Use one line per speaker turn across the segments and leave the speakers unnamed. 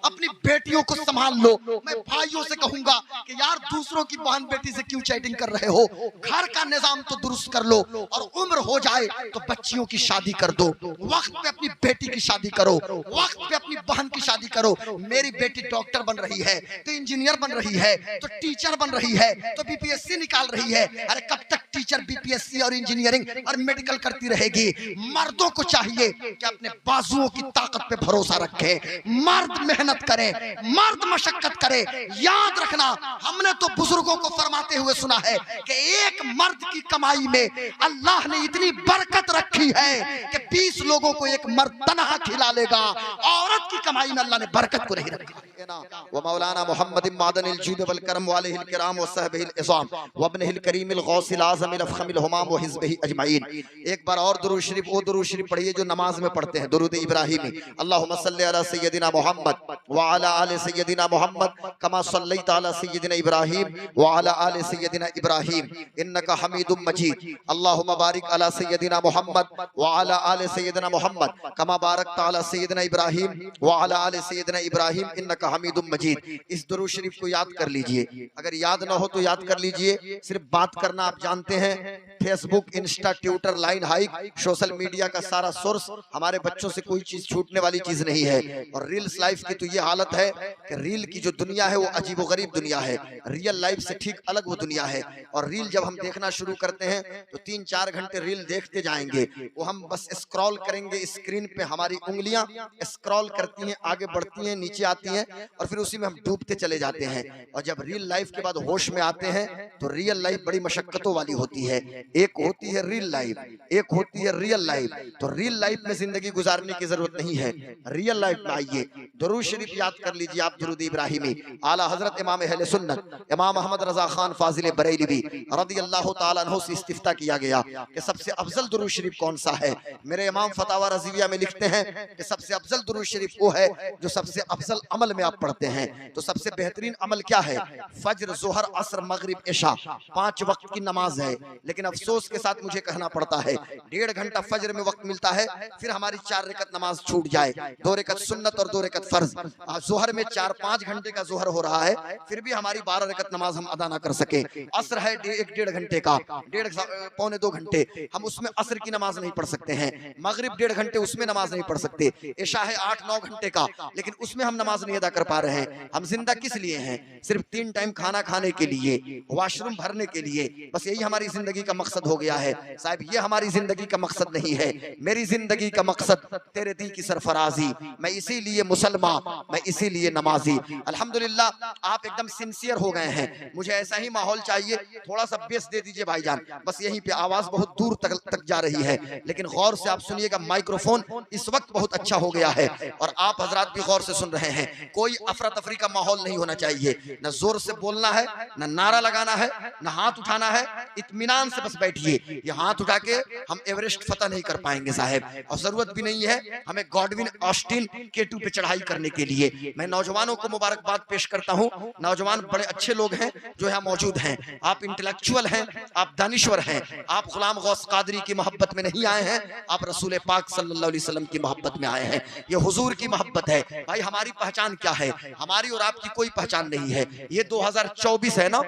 अपनी बेटियों को संभाल लो। मैं भाइयों से कहूंगा कि यार दूसरों की बहन बेटी से क्यों चैटिंग कर रहे हो, घर का निजाम तो दुरुस्त कर लो, और उम्र हो जाए तो बच्चियों की शादी कर दो, वक्त पे अपनी बेटी की शादी करो, वक्त पे अपनी बहन की शादी करो। मेरी बेटी डॉक्टर बन रही है तो इंजीनियर बन रही है, तो टीचर बन रही है, तो बीपीएससी निकाल रही है। अरे कब तक टीचर बीपीएससी और इंजीनियरिंग और मेडिकल करती रहेगी? मर्दों को चाहिए कि अपने बाजुओं की ताकत पे भरोसा रखे, मर्द मेहनत करे, मर्द मशक्कत करे। याद रखना, हमने तो बुजुर्गों को फरमाते हुए सुना है कि एक मर्द की कमाई में अल्लाह ने इतनी बरकत रखी है कि 20 लोगों को एक मर्द तनहा खिला लेगा। औरत की कमाई में अल्लाह ने बरकत को नहीं रखा। व मौलाना मोहम्मद मादनिल जूद वल करम वालिहिल किराम व सहबिहिल इज़ाम व इब्निहिल करीमिल गौसिल आज़मिल अफ़ख़मिल हुमाम व हिज़्बिही अजमईन। एक बार और दुरूद शरीफ, वो दुरूद शरीफ पढ़िए जो नमाज में पढ़ते हैं, दुरूद इब्राहिमी। अल्लाहुम्मा सल्लि अला सय्यदिना मुहम्मद व अला आलि सय्यदिना मुहम्मद कमा सल्लैता अला सय्यदिना इब्राहीम व अला आलि सय्यदिना इब्राहीम इन्नका हमीदुम मजीद। अल्लाहुम्मा बारिक अला सय्यदिना मुहम्मद व अला आलि सय्यदिना मुहम्मद कमा बारकता अला सय्यदिना इब्राहीम व अला आलि सय्यदिना इब्राहीम इन्नका हमीदुम मजीद। इस दुरूद शरीफ को याद कर लीजिए, अगर याद ना हो तो याद कर लीजिए। सिर्फ बात करना आप जानते हैं, Facebook, Insta, Twitter, line hike, social media का सारा सोर्स, हमारे बच्चों से कोई चीज छूटने वाली चीज नहीं है। और रील्स लाइफ की तो ये हालत है कि रील की जो दुनिया है वो अजीब व गरीब दुनिया है, रियल लाइफ से ठीक अलग वो दुनिया है। और रील जब हम देखना शुरू करते हैं तो 3-4 घंटे रील देखते जाएंगे, वो हम बस स्क्रॉल करेंगे, स्क्रीन पे हमारी उंगलियां स्क्रॉल करती हैं, आगे बढ़ती हैं, नीचे आती हैं, और फिर उसी में हम डूबते चले जाते हैं। और जब रियल लाइफ के बाद होश में आते हैं तो रियल लाइफ बड़ी मशक्कतों वाली होती है। एक होती है रियल लाइफ, एक होती है रियल लाइफ। तो रियल लाइफ में जिंदगी गुजारने की जरूरत नहीं है, रियल लाइफ में आइए। दुरूद शरीफ याद कर लीजिए आप, दुरूद इब्राहिमी। आला हजरत इमाम अहले सुन्नत इमाम अहमद रजा खान फाजिल बरेलवी रदियल्लाहु ताला अन्हु से इस्तिफ्ता किया गया कि सबसे अफजल दुरूद शरीफ कौन सा है। मेरे इमाम फतावा रज़िविया में लिखते हैं कि सबसे अफजल दुरूद शरीफ वो है जो सबसे अफजल अमल में आप पढ़ते हैं। तो सबसे बेहतरीन अमल क्या है? फज्र, ज़ोहर, असर, मगरिब, इशा, 5 वक्त की नमाज है। लेकिन अफसोस के साथ मुझे कहना पड़ता है 1.5 घंटा फज्र में वक्त मिलता है, फिर हमारी 4 रकत नमाज छूट जाए, 2 रकत सुन्नत और 2 रकत फर्ज। ज़ोहर में 4-5 घंटे का ज़ोहर हो रहा है, फिर भी हमारी 12 रकत नमाज हम अदा ना कर सके। असर है 1-1.5 घंटे का, 1.5-पौने 2 घंटे, हम उसमें असर की नमाज नहीं पढ़ सकते हैं। मगरिब 1.5 घंटे, उसमें नमाज नहीं पढ़ सकते। इशा है 8-9 घंटे का, लेकिन उसमें हम नमाज नहीं अदा कर पा रहे हैं। हम जिंदा किस लिए हैं? सिर्फ 3 टाइम खाना खाने के लिए, वॉशरूम भरने के लिए, बस यही हमारी जिंदगी का मकसद हो गया है। साहब ये हमारी जिंदगी का मकसद नहीं है। मेरी जिंदगी का मकसद तेरे दी की सरफराजी, मैं इसीलिए मुसलमान, मैं इसीलिए नमाजी। अल्हम्दुलिल्लाह आप एकदम सिंसियर हो गए हैं, मुझे ऐसा ही माहौल चाहिए। थोड़ा सा बेस दे दीजिए भाईजान, बस यहीं पे आवाज बहुत दूर तक जा रही है, लेकिन गौर से आप सुनिएगा। माइक्रोफोन इस वक्त बहुत अच्छा हो गया है और आप हजरात भी गौर से सुन रहे हैं। कोई अफरा तफरी का माहौल नहीं होना चाहिए, न जोर से बोलना है, न नारा लगाना है, न हाथ उठाना है। इत्मीनान से बस बैठिए। ये हाथ उठा के हम एवरेस्ट फतह नहीं कर पाएंगे साहब, और जरूरत भी नहीं है हमें गॉडविन ऑस्टिन K2 पे चढ़ाई करने के लिए। मैं नौजवानों को मुबारकबाद पेश करता हूँ। नौजवान बड़े अच्छे लोग हैं जो यहाँ मौजूद हैं। आप इंटेलेक्चुअल हैं, आप दानिश्वर हैं, आप गुलाम गौस कादरी की मोहब्बत में नहीं आए हैं, आप रसूल पाक सल्लल्लाहु अलैहि वसल्लम की मोहब्बत में आए हैं। ये हुजूर की मोहब्बत है। भाई हमारी पहचान क्या है? हमारी और आपकी कोई पहचान नहीं है। ये 2024 है ना,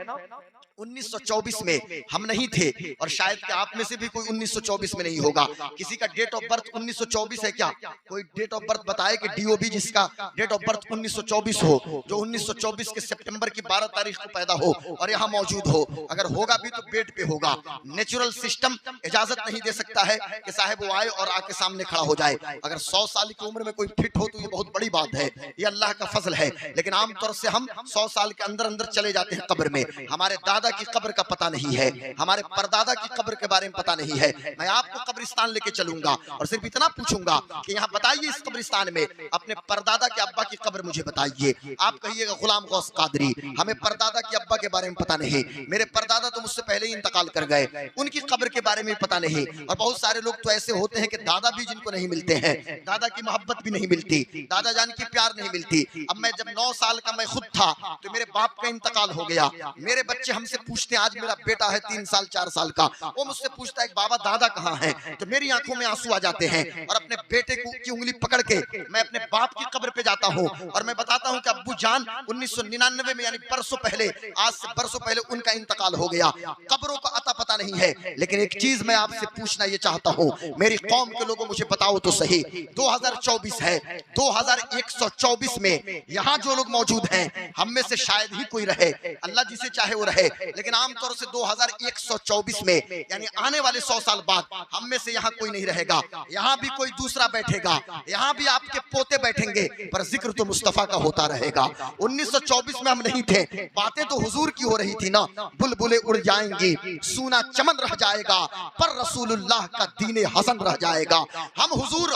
1924 में हम नहीं थे, और शायद कि आप में से भी कोई 1924 में नहीं होगा। किसी का डेट ऑफ बर्थ 1924 है क्या? कोई डेट ऑफ बर्थ बताए कि डीओबी जिसका डेट ऑफ बर्थ 1924 हो, जो 1924 के सितंबर की 12 तारीख को पैदा हो और यहाँ मौजूद हो। अगर होगा भी तो बेड पे होगा। नेचुरल सिस्टम इजाजत नहीं दे सकता है कि साहब वो आए और आके सामने खड़ा हो जाए। अगर 100 साल की उम्र में कोई फिट हो तो ये बहुत बड़ी बात है, ये अल्लाह का फजल है। लेकिन आमतौर से हम 100 साल के अंदर अंदर चले जाते हैं कब्र में। हमारे दादा की कब्र का पता नहीं है, हमारे परदादा की कब्र के बारे में पता नहीं है। मैं आपको कब्रिस्तान लेके चलूंगा और सिर्फ इतना पूछूंगा कि यहाँ बताइए इस कब्रिस्तान में अपने परदादा के अब्बा की कब्र मुझे बताइए। आप कहिएगा गुलाम गौस कादरी, हमें परदादा की अब्बा के बारे में पता नहीं, मेरे परदादा तो मुझसे पहले ही इंतकाल कर गए, उनकी कब्र के बारे में पता नहीं। और बहुत सारे लोग तो ऐसे होते हैं कि दादा भी जिनको नहीं मिलते हैं, दादा की मोहब्बत भी नहीं मिलती, दादा जान की प्यार नहीं मिलती। अब मैं जब 9 साल का मैं खुद था तो मेरे बाप का इंतकाल हो गया। मेरे बच्चे हमसे पूछते हैं, आज मेरा बेटा है 3 साल 4 साल का, वो मुझसे पूछता है बाबा दादा कहाँ है, तो मेरी आंखों में आंसू आ जाते हैं और अपने बेटे की उंगली पकड़ के मैं अपने बाप की कब्र पे जाता हूँ और मैं बताता हूँ कि अब्बू जान 1999 में, यानी बरसों पहले, आज से बरसों पहले उनका इंतकाल हो गया। कब्रों का अता पता नहीं है, लेकिन एक चीज मैं आपसे पूछना ये चाहता हूँ, मेरी कौम के लोगों मुझे बताओ तो सही, 2024 है, 2124 में यहाँ जो लोग मौजूद हैं हम में से शायद ही कोई रहे, अल्लाह जिसे चाहे वो रहे, लेकिन आमतौर से 2124 में यानी आने वाले 100 साल बाद हम में से यहाँ कोई नहीं रहेगा, यहाँ भी कोई दूसरा बैठेगा, यहाँ भी आपके पोते बैठेंगे, पर जिक्र तो मुस्तफा का होता रहेगा। 1924 में हम नहीं थे, बातें तो हुजूर की हो रही थी ना, बुलबुलें उड़ जाएंगी, सूना चमन रह जाएगा, पर रसूलुल्लाह का दीने हसन रह जाएगा। हम हुजूर,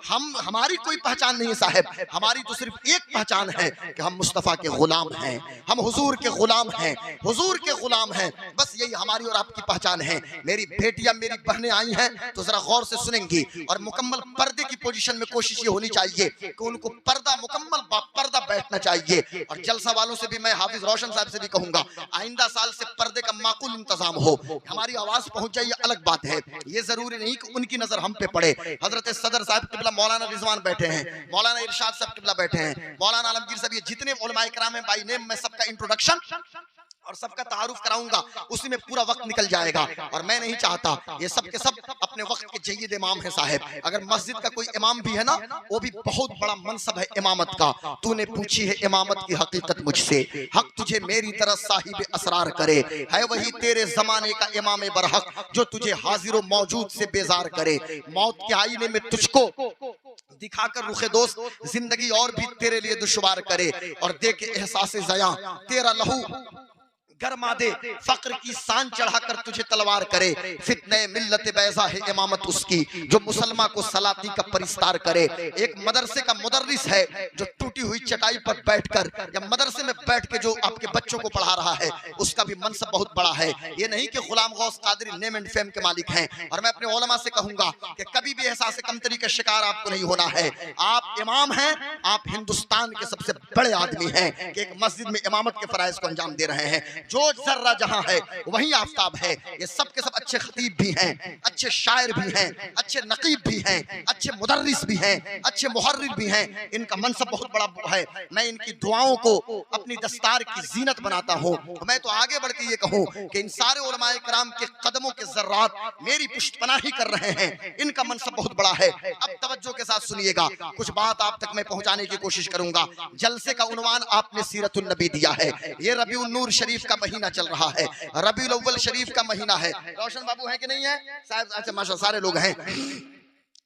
हम हमारी कोई पहचान नहीं है साहब, हमारी तो सिर्फ एक पहचान है कि हम मुस्तफा के गुलाम हैं, हम हुजूर के गुलाम हैं, हुजूर के गुलाम हैं, बस यही हमारी और आपकी पहचान है। मेरी बेटियां, मेरी बहनें आई हैं तो जरा गौर से सुनेंगी, और मुकम्मल पर्दे की पोजीशन में कोशिश ये होनी चाहिए कि उनको पर्दा, मुकम्मल पर्दा बैठना चाहिए। और जलसा वालों से भी मैं, हाफिज रोशन साहब से भी कहूंगा, आइंदा साल से पर्दे का माकूल इंतजाम हो, हमारी आवाज पहुंच जाए, ये अलग बात है, ये जरूरी नहीं कि उनकी नजर हम पे पड़े। हजरत सदर साहब किबला मौलाना रिजवान बैठे हैं, मौलाना इरशाद साहब किबला बैठे हैं, मौलाना आलमगीर साहब, ये जितने उलमाए किराम हैं बाई नेम, मैं सबका इंट्रोडक्शन और सबका तारुफ कराऊंगा, उसी में पूरा वक्त निकल जाएगा। और मैं नहीं चाहता, ये सब के सब अपने वक्त के जय्यद इमाम है साहब, अगर मस्जिद का कोई इमाम भी है ना, वो भी बहुत बड़ा मनसब है इमामत का। तूने पूछी है इमामत की हकीकत मुझसे, हक तुझे मेरी तरह साहिब असरार करे, है वही तेरे जमाने का इमाम बरहक जो तुझे हाजिर मौजूद से बेजार करे। मौत के आईने में तुझको दिखाकर रुखे दोस्त जिंदगी और भी तेरे लिए दुश्वार करे, और दे के एहसास ज़या तेरा लहू गरमा दे, फक्र की शान चढ़ाकर तुझे तलवार करे। फितने मिल्लत बैजा है इमामत उसकी जो मुसलमान को सलाती का परिस्तार करे। एक मदरसे का मुदर्रिस है जो टूटी हुई चटाई पर बैठकर या मदरसे में बैठ के जो आपके बच्चों को पढ़ा रहा है, उसका भी मनसब बहुत बड़ा है। ये नहीं कि Ghulam Ghaus Qadri name and fame के मालिक हैं। और मैं अपने उलमा से कहूंगा कि कभी भी एहसास कमतरी का शिकार आपको नहीं होना है। आप इमाम हैं, आप हिंदुस्तान के सबसे बड़े आदमी हैं कि एक मस्जिद में इमामत के फराइज को अंजाम दे रहे हैं। जो जर्रा जहां है वहीं आफताब है। ये सब के सब अच्छे खतीब भी हैं, अच्छे शायर भी हैं, अच्छे नकीब भी हैं, अच्छे मुदर्रिस भी हैं, अच्छे मुहर्रिर भी हैं। इनका मनसब बहुत बड़ा है। मैं इनकी दुआओं को अपनी दस्तार की जीनत बनाता हूँ। मैं तो आगे बढ़ के ये कहूँ कि इन सारे उलमाए किराम के कदमों के जर्रात मेरी पुष्टपनाही कर रहे हैं। इनका मनसब बहुत बड़ा है। अब तवज्जो के साथ सुनिएगा, कुछ बात आप तक मैं पहुंचाने की कोशिश करूंगा। जलसे का उन्वान आपने सीरतुन नबी दिया है। ये रबीउन नूर शरीफ का महीना चल रहा है, रबीउल अव्वल शरीफ का महीना है। रोशन बाबू है कि नहीं है साहब? अच्छा माशाअल्लाह सारे लोग हैं।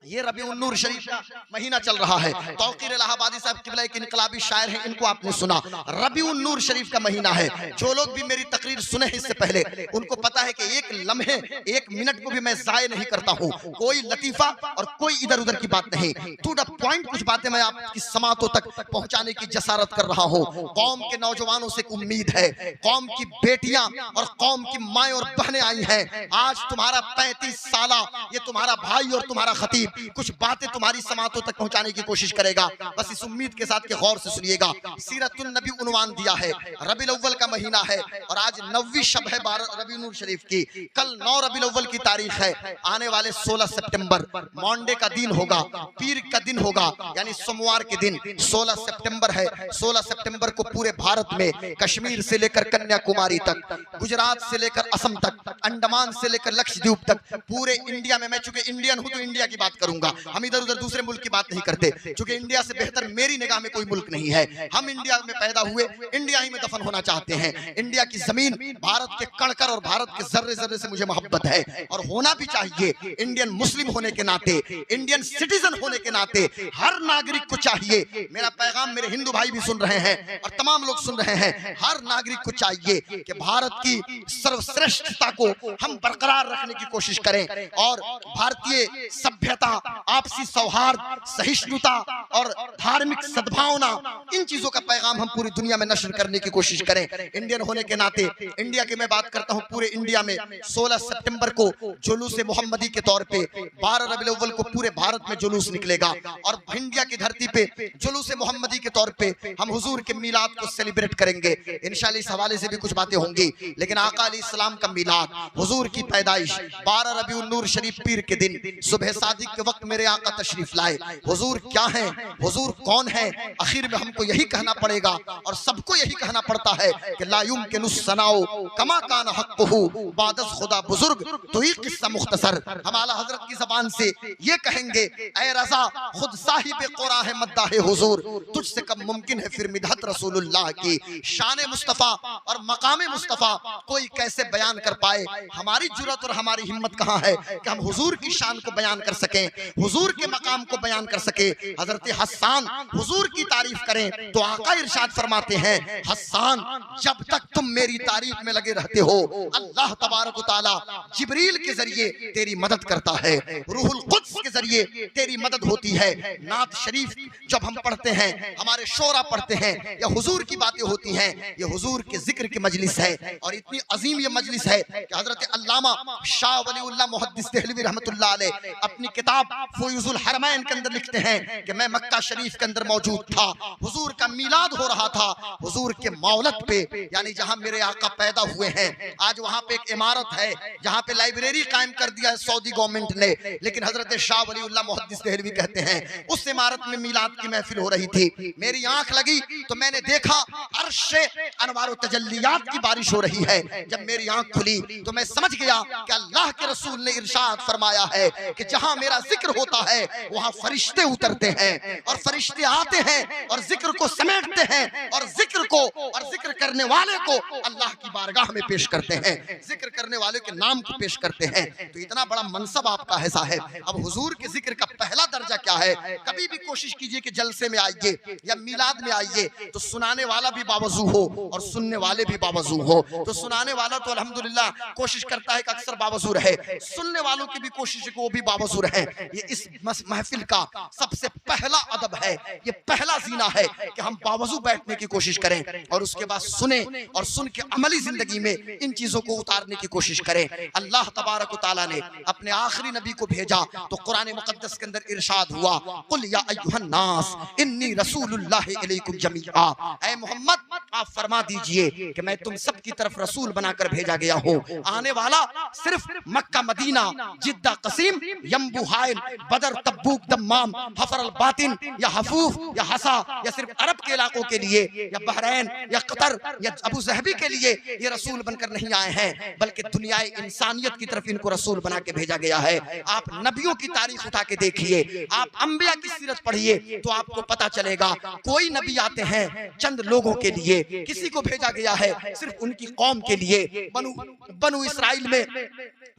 ये रबीउन नूर शरीफ का महीना चल रहा है। तौकीर इलाहाबादी साहब किबला एक इनकलाबी शायर हैं, इनको आपने सुना। रबीउन नूर शरीफ का महीना है। जो लोग भी मेरी तकरीर सुने इससे पहले, उनको पता है कि एक लम्हे, एक मिनट को भी मैं जाये नहीं करता हूँ। कोई लतीफा और कोई इधर उधर की बात नहीं, टू द पॉइंट कुछ बातें मैं आपकी समातों तक पहुंचाने की जसारत कर रहा हूँ। कौम के नौजवानों से उम्मीद है, कौम की बेटियां और कौम की माएं और बहनें आई हैं। आज तुम्हारा 35 साला ये तुम्हारा भाई और तुम्हारा खतीब कुछ बातें तुम्हारी समातों तक पहुंचाने की कोशिश करेगा। बस इस उम्मीद के साथ कि गौर से सुनिएगा। सीरतुन नबी उन्वान दिया है, रबीउल अव्वल का महीना है और आज 9वीं शब है रबीउन नूर शरीफ की। कल 9 रबीउल अव्वल की तारीख है। आने वाले 16 सितंबर मंडे का दिन होगा, पीर का दिन होगा, यानी सोमवार के दिन 16 सितंबर है। 16 सितंबर को पूरे भारत में कश्मीर से लेकर कन्याकुमारी तक, गुजरात से लेकर असम तक, अंडमान से लेकर लक्षद्वीप तक, पूरे इंडिया में, मैं चूंकि इंडियन हूं तो इंडिया की बात करूंगा, हम इधर उधर दूसरे मुल्क की बात नहीं करते, क्योंकि इंडिया से बेहतर मेरी निगाह में कोई मुल्क नहीं है। हम इंडिया में पैदा हुए, इंडिया ही में दफन होना चाहते हैं। इंडिया की जमीन, भारत के कणकर और भारत के जर्रे जर्रे से मुझे मोहब्बत है और होना भी चाहिए। इंडियन मुस्लिम होने के नाते, इंडियन सिटीजन होने के नाते हर नागरिक को चाहिए। मेरा पैगाम मेरे हिंदू भाई भी सुन रहे हैं और तमाम लोग सुन रहे हैं, हर नागरिक को चाहिए कि भारत की सर्वश्रेष्ठता को हम बरकरार रखने की कोशिश करें और भारतीय सभ्यता सभ्यता, आपसी सौहार्द, सहिष्णुता और धार्मिक सद्भावना, इन चीजों का पैगाम हम पूरी दुनिया में नशर करने की कोशिश करें। इंडियन होने के नाते इंडिया की मैं बात करता हूं, पूरे इंडिया में 16 सितंबर को जुलूस मोहम्मदी के तौर पे 12 रबीउल अव्वल को पूरे भारत में जुलूस निकलेगा और इंडिया की धरती पे जुलूस मोहम्मदी के तौर पे हम हुजूर के मिलाद को सेलिब्रेट करेंगे। इंशाल्लाह इस हवाले से भी कुछ बातें होंगी। लेकिन आका अलैहिस्सलाम का मिलाद, हुजूर की पैदाइश 12 रबीउल नूर शरीफ पीर के दिन सुबह सादिक के वक्त मेरे आका तशरीफ लाए। हुजूर क्या है, हुजूर कौन है, आखिर में हमको यही कहना पड़ेगा और सबको यही कहना पड़ता है कि ला युमकिनु सनाओ कमा कान हक़्क़ुहु बादस खुदा बुजुर्ग, तो ये किस्सा मुख्तसर हम आला हजरत की ज़बान से ये कहेंगे, ऐ रज़ा खुद साहिब क़ुरा है मद्दाह हुजूर, तुझसे कब मुमकिन है फिर मिदहत रसूलुल्लाह की। शान मुस्तफ़ा और मकाम मुस्तफ़ा कोई कैसे बयान कर पाए, हमारी जुर्रत और हमारी हिम्मत कहाँ है कि हम हुजूर की शान को बयान कर सकें, हुजूर के मकाम को बयान कर सके। हजरत हस्सान हुजूर की तारीफ करें तो आका इरशाद फरमाते हैं, हस्सान जब तक तुम मेरी तारीफ में लगे रहते हो, अल्लाह तबारक व तआला जिब्रील के जरिए तेरी मदद करता है, रूहुल कुद्स के जरिए तेरी मदद होती है। नात शरीफ जब हम पढ़ते हैं, हमारे शोरा पढ़ते हैं, या हुजूर की बातें होती हैं, ये हुजूर के जिक्र की मजलिस है और इतनी अजीम ये मजलिस है कि हजरत अल्लामा शाह वलीउल्लाह मुहद्दिस देहलवी रहमतुल्लाह अलैह अपनी किताब फुयूजुल हरमैन के अंदर लिखते हैं कि मैं मक्का शरीफ के अंदर मौजूद था, हुजूर का मिलाद हो रहा था, हुजूर के मौलद पे यानी जहां मेरे आका पैदा हुए हैं, आज वहां पे एक इमारत है जहां पे लाइब्रेरी कायम कर दिया है सऊदी गवर्नमेंट ने, लेकिन हजरत शाह वलीउल्लाह मुहद्दिस देहलवी कहते हैं उस इमारत में मिलाद की महफिल हो रही थी। मेरी आंख लगी तो मैंने देखा अर्शे अनवार तजल्लियात की बारिश हो रही है। जब मेरी आंख खुली तो मैं समझ गया कि अल्लाह के रसूल ने इरशाद फरमाया है कि जहां मेरा जिक्र होता है वहां फरिश्ते उतरते हैं और फरिश्ते आते हैं और जिक्र को समेटते हैं और जिक्र करने वाले को अल्लाह की बारगाह में पेश करते हैं, जिक्र करने वाले के नाम को पेश करते हैं। तो इतना बड़ा मनसब आपका है साहब। अब हुजूर के जिक्र का पहला दर्जा क्या है? कभी भी कोशिश कीजिए कि जलसे में आइए या मिलाद में आइए तो सुनाने वाला भी बावजू हो और सुनने वाले भी बावजू हो। तो सुनाने वाला तो अल्हम्दुलिल्लाह कोशिश करता है कि अक्सर बावजू रहे, सुनने वालों की भी कोशिश है कि वो भी बावजू रहे। ये इस महफिल का सबसे पहला अदब है, ये पहला जीना है कि हम बावजू बैठने की कोशिश करें और उसके बाद सुने और सुन के अमली जिंदगी में इन चीजों को उतारने की कोशिश करें। अल्लाह तबारक व तआला ने अपने आखिरी नबी को भेजा तो कुरान मुकद्दस के अंदर इरशाद हुआ, कुल या अय्युहन नास इन्नी रसूलुल्लाहि इलैकुम जमीआ, ऐ मोहम्मद आप फरमा दीजिए कि मैं तुम सब की तरफ रसूल बनाकर भेजा गया हूँ। आने वाला सिर्फ मक्का, मदीना, जिद्दा, कसीम, यम्बू, हाइल, बदर, तब्बूक, दम्माम, हफर अल बातिन या हफूफ या हसा या सिर्फ अरब के इलाकों के लिए या बहरैन या कतर या अबू ज़हबी के लिए ये रसूल बनकर नहीं आए हैं, बल्कि दुनियाए इंसानियत की तरफ इनको रसूल बना के भेजा गया है। आप नबियों की तारीख उठा के देखिए, आप अंबिया की सीरत पढ़िए तो आपको पता चलेगा कोई नबी आते हैं चंद लोगों के लिए, किसी को भेजा गया है सिर्फ उनकी कौम के लिए। बनु इसराइल में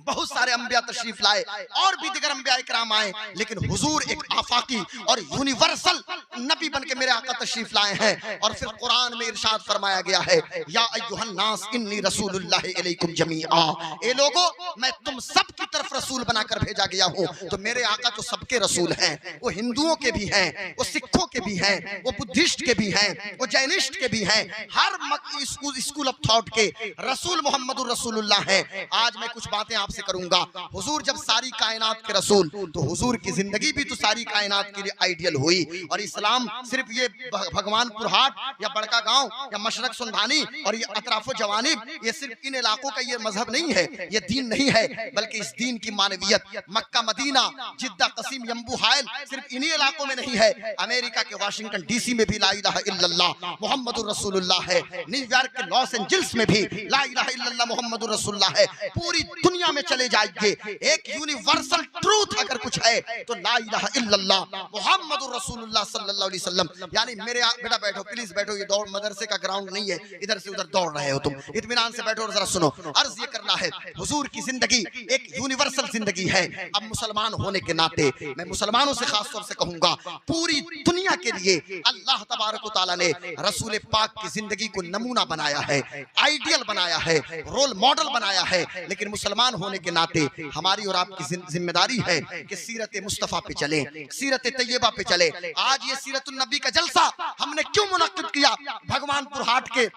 बहुत सारे अंबिया तशरीफ लाए और भी दिगर अंबिया इकराम आए, लेकिन हुजूर एक आफाकी और यूनिवर्सल नबी बन के मेरे आका तशरीफ लाए हैं। और फिर कुरान में इरशाद फरमाया गया है, या अय्युहन नास इन्नी रसूलुल्लाहि इलैकुम जमीआ, ए लोगो मैं तुम सब की तरफ रसूल बनाकर भेजा गया हूँ। तो मेरे आका तो सबके रसूल हैं, वो हिंदुओं के भी हैं, वो सिखों के भी हैं, वो बुद्धिस्ट के भी हैं, वो जैनिस्ट के भी हैं, हर स्कूल ऑफ थॉट के रसूल मोहम्मदुर रसूलुल्लाह हैं। आज मैं कुछ बातें आपसे करूंगा। हुजूर जब सारी कायनात के रसूल, तो हुजूर की जिंदगी भी तो सारी कायनात के लिए आइडियल हुई। और इस्लाम सिर्फ ये भगवानपुर हाट या बड़का गांव या मशरक सुंधानी और ये अतराफो जवानिब, ये सिर्फ इन इलाकों का ये मजहब नहीं है, ये दीन नहीं है, बल्कि इस दीन की मानवियत मक्का, मदीना, जिद्दा, कसीम, यम्बू, हाइल सिर्फ इन्हीं इलाकों में नहीं है, अमेरिका के वाशिंगटन डीसी में भी ला इलाहा इल्लल्लाह मुहम्मदुर रसूलुल्लाह है, न्यूयॉर्क के लॉस एंजल्स में भी ला इलाहा इल्लल्लाह मुहम्मदुर रसूलुल्लाह है। पूरी दुनिया में चले जाइए, एक यूनिवर्सल ट्रूथ अगर कुछ है तो ला इलाहा इल्लल्लाह मुहम्मदुर रसूलुल्लाह सल्लल्लाहु अलैहि वसल्लम। यानी मेरे बेटा बैठो, प्लीज बैठो, ये दौड़ मदरसे का ग्राउंड नहीं है, इधर से उधर दौड़ रहे हो तुम, इत्मीनान से बैठो और जरा सुनो। अर्ज ये करना है, हुजूर की जिंदगी एक यूनिवर्सल जिंदगी है। अब मुसलमान होने के नाते मैं मुसलमानों से खास तौर से कहूंगा, पूरी दुनिया के लिए अल्लाह तबारक व तआला ने रसूल पाक की जिंदगी को नमूना बनाया है, आइडियल बनाया है, रोल मॉडल बनाया है। लेकिन मुसलमान होने के नाते हमारी और आपकी जिम्मेदारी है कि सीरत मुस्तफा पे चले, सीरत तैयबा पे चले। आज ये सीरतुन नबी का जलसा हमने क्यों मुनक्किद किया? भगवानपुर हाट के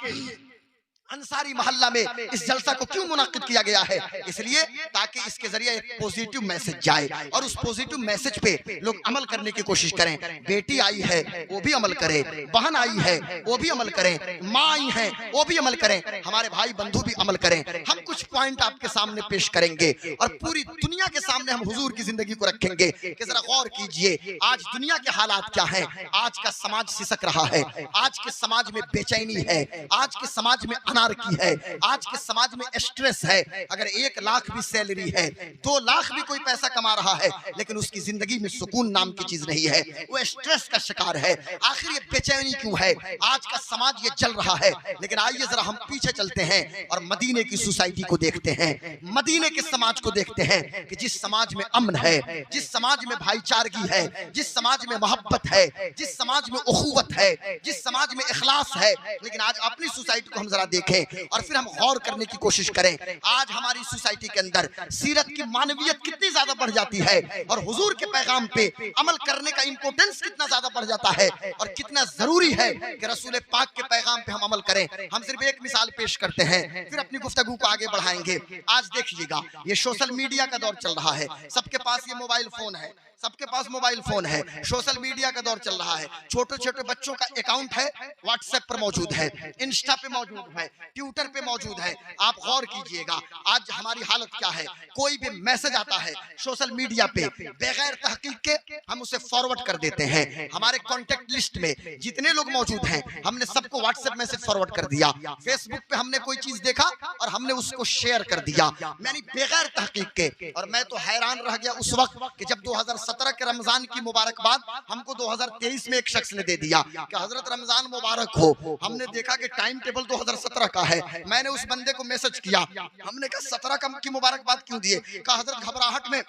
अंसारी मोहल्ला में इस जलसा को क्यों मुनाकिद किया गया है? इसलिए ताकि इसके जरिए एक पॉजिटिव मैसेज जाए और उस पॉजिटिव मैसेज पे लोग अमल करने की कोशिश करें। बेटी आई है वो भी अमल करे, बहन आई है वो भी अमल करें, माँ आई है वो भी अमल करें, हमारे भाई बंधु भी अमल करें। हम कुछ पॉइंट आपके सामने पेश करेंगे और पूरी दुनिया के सामने हम हुजूर की जिंदगी को रखेंगे कि जरा गौर कीजिए आज दुनिया के हालात क्या हैं। आज का समाज सिसक रहा है, आज के समाज में बेचैनी है, आज के समाज में की है, आज के समाज में स्ट्रेस है। अगर 1 लाख भी सैलरी है, 2 लाख भी कोई पैसा कमा रहा है, लेकिन उसकी जिंदगी में सुकून नाम की चीज नहीं है, वो स्ट्रेस का शिकार है। आखिर ये बेचैनी क्यों है? आज का समाज ये चल रहा है। लेकिन आइए जरा हम पीछे चलते हैं और मदीने की सोसाइटी को देखते हैं, मदीने के समाज को देखते हैं कि जिस समाज में अमन है, जिस समाज में भाईचारगी है, जिस समाज में मोहब्बत है, जिस समाज में उखुवत है, जिस समाज में इखलास है। लेकिन आज अपनी सोसाइटी को हम जरा देखें और फिर हम गौर करने की कोशिश करें। आज हमारी सोसाइटी के अंदर सीरत की मानवियत कितनी ज्यादा बढ़ जाती है और हुजूर के पैगाम पे अमल करने का इंपोर्टेंस कितना ज्यादा बढ़ जाता है और कितना जरूरी है कि रसूल पाक के पैगाम पे हम अमल करें। हम सिर्फ एक मिसाल पेश करते हैं, फिर अपनी गुफ्तगू को आगे बढ़ाएंगे। आज देखिएगा ये सोशल मीडिया का दौर चल रहा है, सबके पास ये मोबाइल फोन है, सबके पास मोबाइल फोन है, सोशल मीडिया का दौर चल रहा है। छोटे छोटे बच्चों का अकाउंट है, व्हाट्सएप पर मौजूद है, इंस्टा पे मौजूद है, ट्विटर पे मौजूद है। आप गौर कीजिएगा आज हमारी हालत क्या है। कोई भी मैसेज आता है सोशल मीडिया पे, बगैर तहकीक के हम उसे फॉरवर्ड कर देते हैं। हमारे कॉन्टेक्ट लिस्ट में जितने लोग मौजूद हैं हमने सबको व्हाट्सएप मैसेज फॉरवर्ड कर दिया। फेसबुक पे हमने कोई चीज देखा और हमने उसको शेयर कर दिया, यानी बगैर तहकीक के। और मैं तो हैरान रह गया उस वक्त कि जब 2017 के रमजान की मुबारकबाद हमको 2023 में एक शख्स ने दे दिया कि हजरत रमजान मुबारक हो। हमने देखा कि टाइम टेबल 2017 का है। मैंने उस बंदे को मैसेज किया, हमने कहा 17 की मुबारकबाद क्यों दिए? कहा हजरत घबराहट में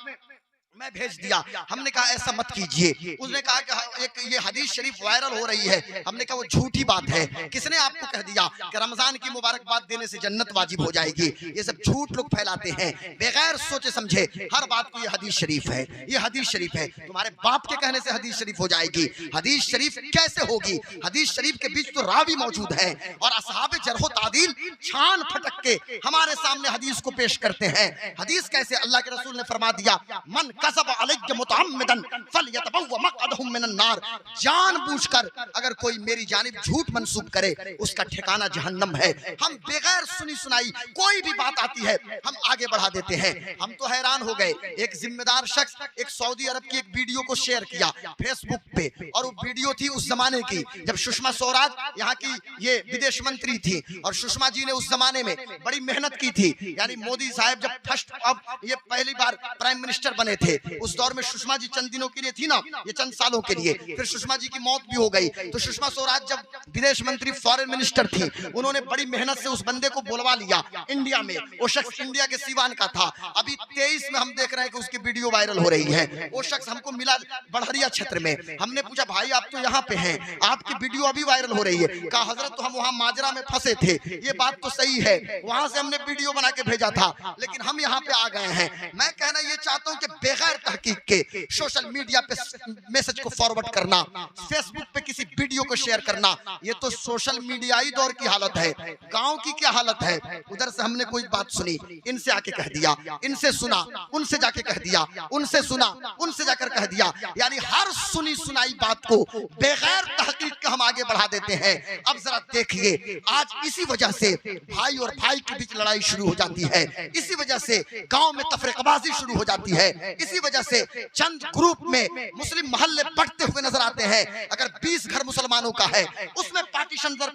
मैं भेज दिया। हमने कहा ऐसा मत कीजिए। उसने कहा कि एक ये हदीस शरीफ वायरल हो रही है। हमने कहा वो झूठी बात है। किसने आपको कह दिया कि रमजान की मुबारकबाद देने से जन्नत वाजिब हो जाएगी? ये सब झूठ लोग फैलाते हैं बगैर सोचे समझे हर बात को। ये हदीस शरीफ है, ये हदीस शरीफ है। तुम्हारे बाप के कहने से हदीस शरीफ हो जाएगी? हदीस शरीफ कैसे होगी? हदीस शरीफ के बीच तो रावी मौजूद है और असहाबे जरह तादील छान फटक के हमारे सामने हदीस को पेश करते हैं। हदीस कैसे? अल्लाह के रसूल ने फरमा दिया, मन जानबूझकर अगर कोई मेरी जानिब झूठ मंसूब करे उसका ठिकाना जहन्नम है। हम बगैर सुनी सुनाई कोई भी बात आती है हम आगे बढ़ा देते हैं। हम तो हैरान हो गए। एक जिम्मेदार शख्स एक सऊदी अरब की एक वीडियो को शेयर किया फेसबुक पे, और वो वीडियो थी उस जमाने की जब सुषमा स्वराज यहाँ की ये विदेश मंत्री थी। और सुषमा जी ने उस जमाने में बड़ी मेहनत की थी, यानी मोदी साहब जब फर्स्ट अब ये पहली बार प्राइम मिनिस्टर बने थे उस दौर में सुषमा जी चंद दिनों के लिए थी ना, ये चंद सालों के लिए। फिर सुषमा जी की मौत भी हो गई। तो सुषमा स्वराज जब विदेश मंत्री फॉरेन मिनिस्टर थी, उन्होंने बड़ी मेहनत से उस बंदे को बुलवा लिया इंडिया में। वो शख्स इंडिया के सीवान का था। अभी 23 में हम देख रहे हैं कि उसकी वीडियो वायरल हो रही है। वो शख्स हमको मिला बड़हरिया क्षेत्र में। हमने पूछा भाई आप तो यहाँ पे हैं, आपकी वीडियो अभी वायरल हो रही है? कहा हजरत तो हम वहाँ माजरा में फंसे थे। ये बात तो सही है, वहां से हमने वीडियो बना के भेजा था, लेकिन हम यहाँ पे आ गए हैं। मैं कहना ये चाहता हूँ कि बगैर तहकीक के सोशल मीडिया पे मैसेज को फॉरवर्ड करना, फेसबुक पे किसी वीडियो को शेयर करना, ये तो सोशल मीडिया ही दौर की हालत है। गांव की क्या हालत है? उधर से हमने कोई बात सुनी, इनसे आके कह दिया, इनसे सुना, उनसे जाके कह दिया, उनसे सुना, उनसे जाकर कह दिया। यानी हर सुनी सुनाई बात को बगैर तहकीक के हम आगे बढ़ा देते हैं। अब जरा देखिए आज इसी वजह से भाई और भाई के बीच लड़ाई शुरू हो जाती है, इसी वजह से गांव में तफरीकबाजी शुरू हो जाती है, इसी वजह से चंद ग्रुप में मुस्लिम मोहल्ले बढ़ते हुए नजर आते हैं। अगर 20 घर मुसलमानों का है उसमें पार्टीशन दर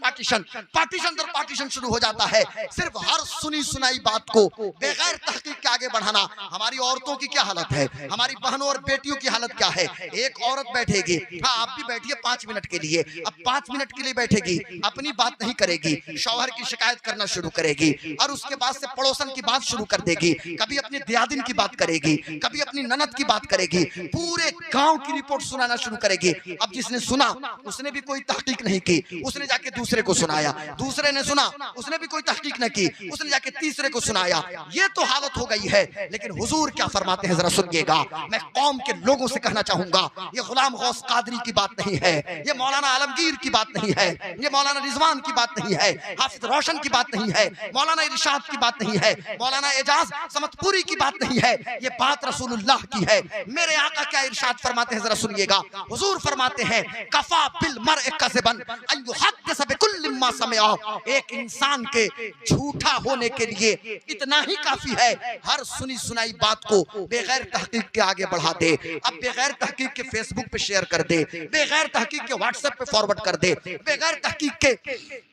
पार्टीशन शुरू हो जाता है। सिर्फ हर सुनी सुनाई बात को बगैर तहकीक के आगे बढ़ाना। हमारी औरतों की क्या हालत है, हमारी बहनों और बेटियों की हालत क्या है? एक औरत बैठेगी, हाँ आप भी बैठिए 5 मिनट के लिए, अब 5 मिनट के लिए बैठेगी, अपनी बात नहीं करेगी, शौहर की शिकायत करना शुरू करेगी और उसके बाद से पड़ोसन की बात शुरू कर देगी। कभी अपनी दियादिन की बात करेगी, कभी अपनी ननद की बात करेगी, पूरे गांव की रिपोर्ट सुनाना शुरू करेगी। अब जिसने सुना उसने भी कोई तहकीक नहीं की, उसने जाके दूसरे को सुनाया, दूसरे ने सुना उसने भी कोई तहकीक नहीं की, उसने जाके तीसरे को सुनाया। ये तो हालत हो गई है। लेकिन हुजूर क्या फरमाते हैं जरा सुनिएगा। मैं कौम के लोगों से कहना चाहूंगा, ये गुलाम गौस कादरी की बात नहीं है, ये मौलाना आलमगीर की बात नहीं है, ये मौलाना रिजवान की बात नहीं है, हाफिज रोशन की बात नहीं है, मौलाना इरशाद की बात नहीं है, मौलाना एजाज समतपुरी की बात नहीं है, ये बात रसूलुल्लाह की है। मेरे आका क्या इरशाद फरमाते हैं जरा सुनिएगा। हुजूर फरमाते हैं कफा बिल मरअ कज़बन अन युहद्दिस बिकुल्लि मा समिअ। एक इंसान के झूठा होने के लिए इतना ही काफी है, हर सुनी सुनाई बात को बगैर तहकीक के आगे बढ़ा दे। अब बगैर तहकीक के फेसबुक पे शेयर कर दे, बगैर तहकीक के व्हाट्सएप पे फॉरवर्ड कर दे, बगैर तहकीक के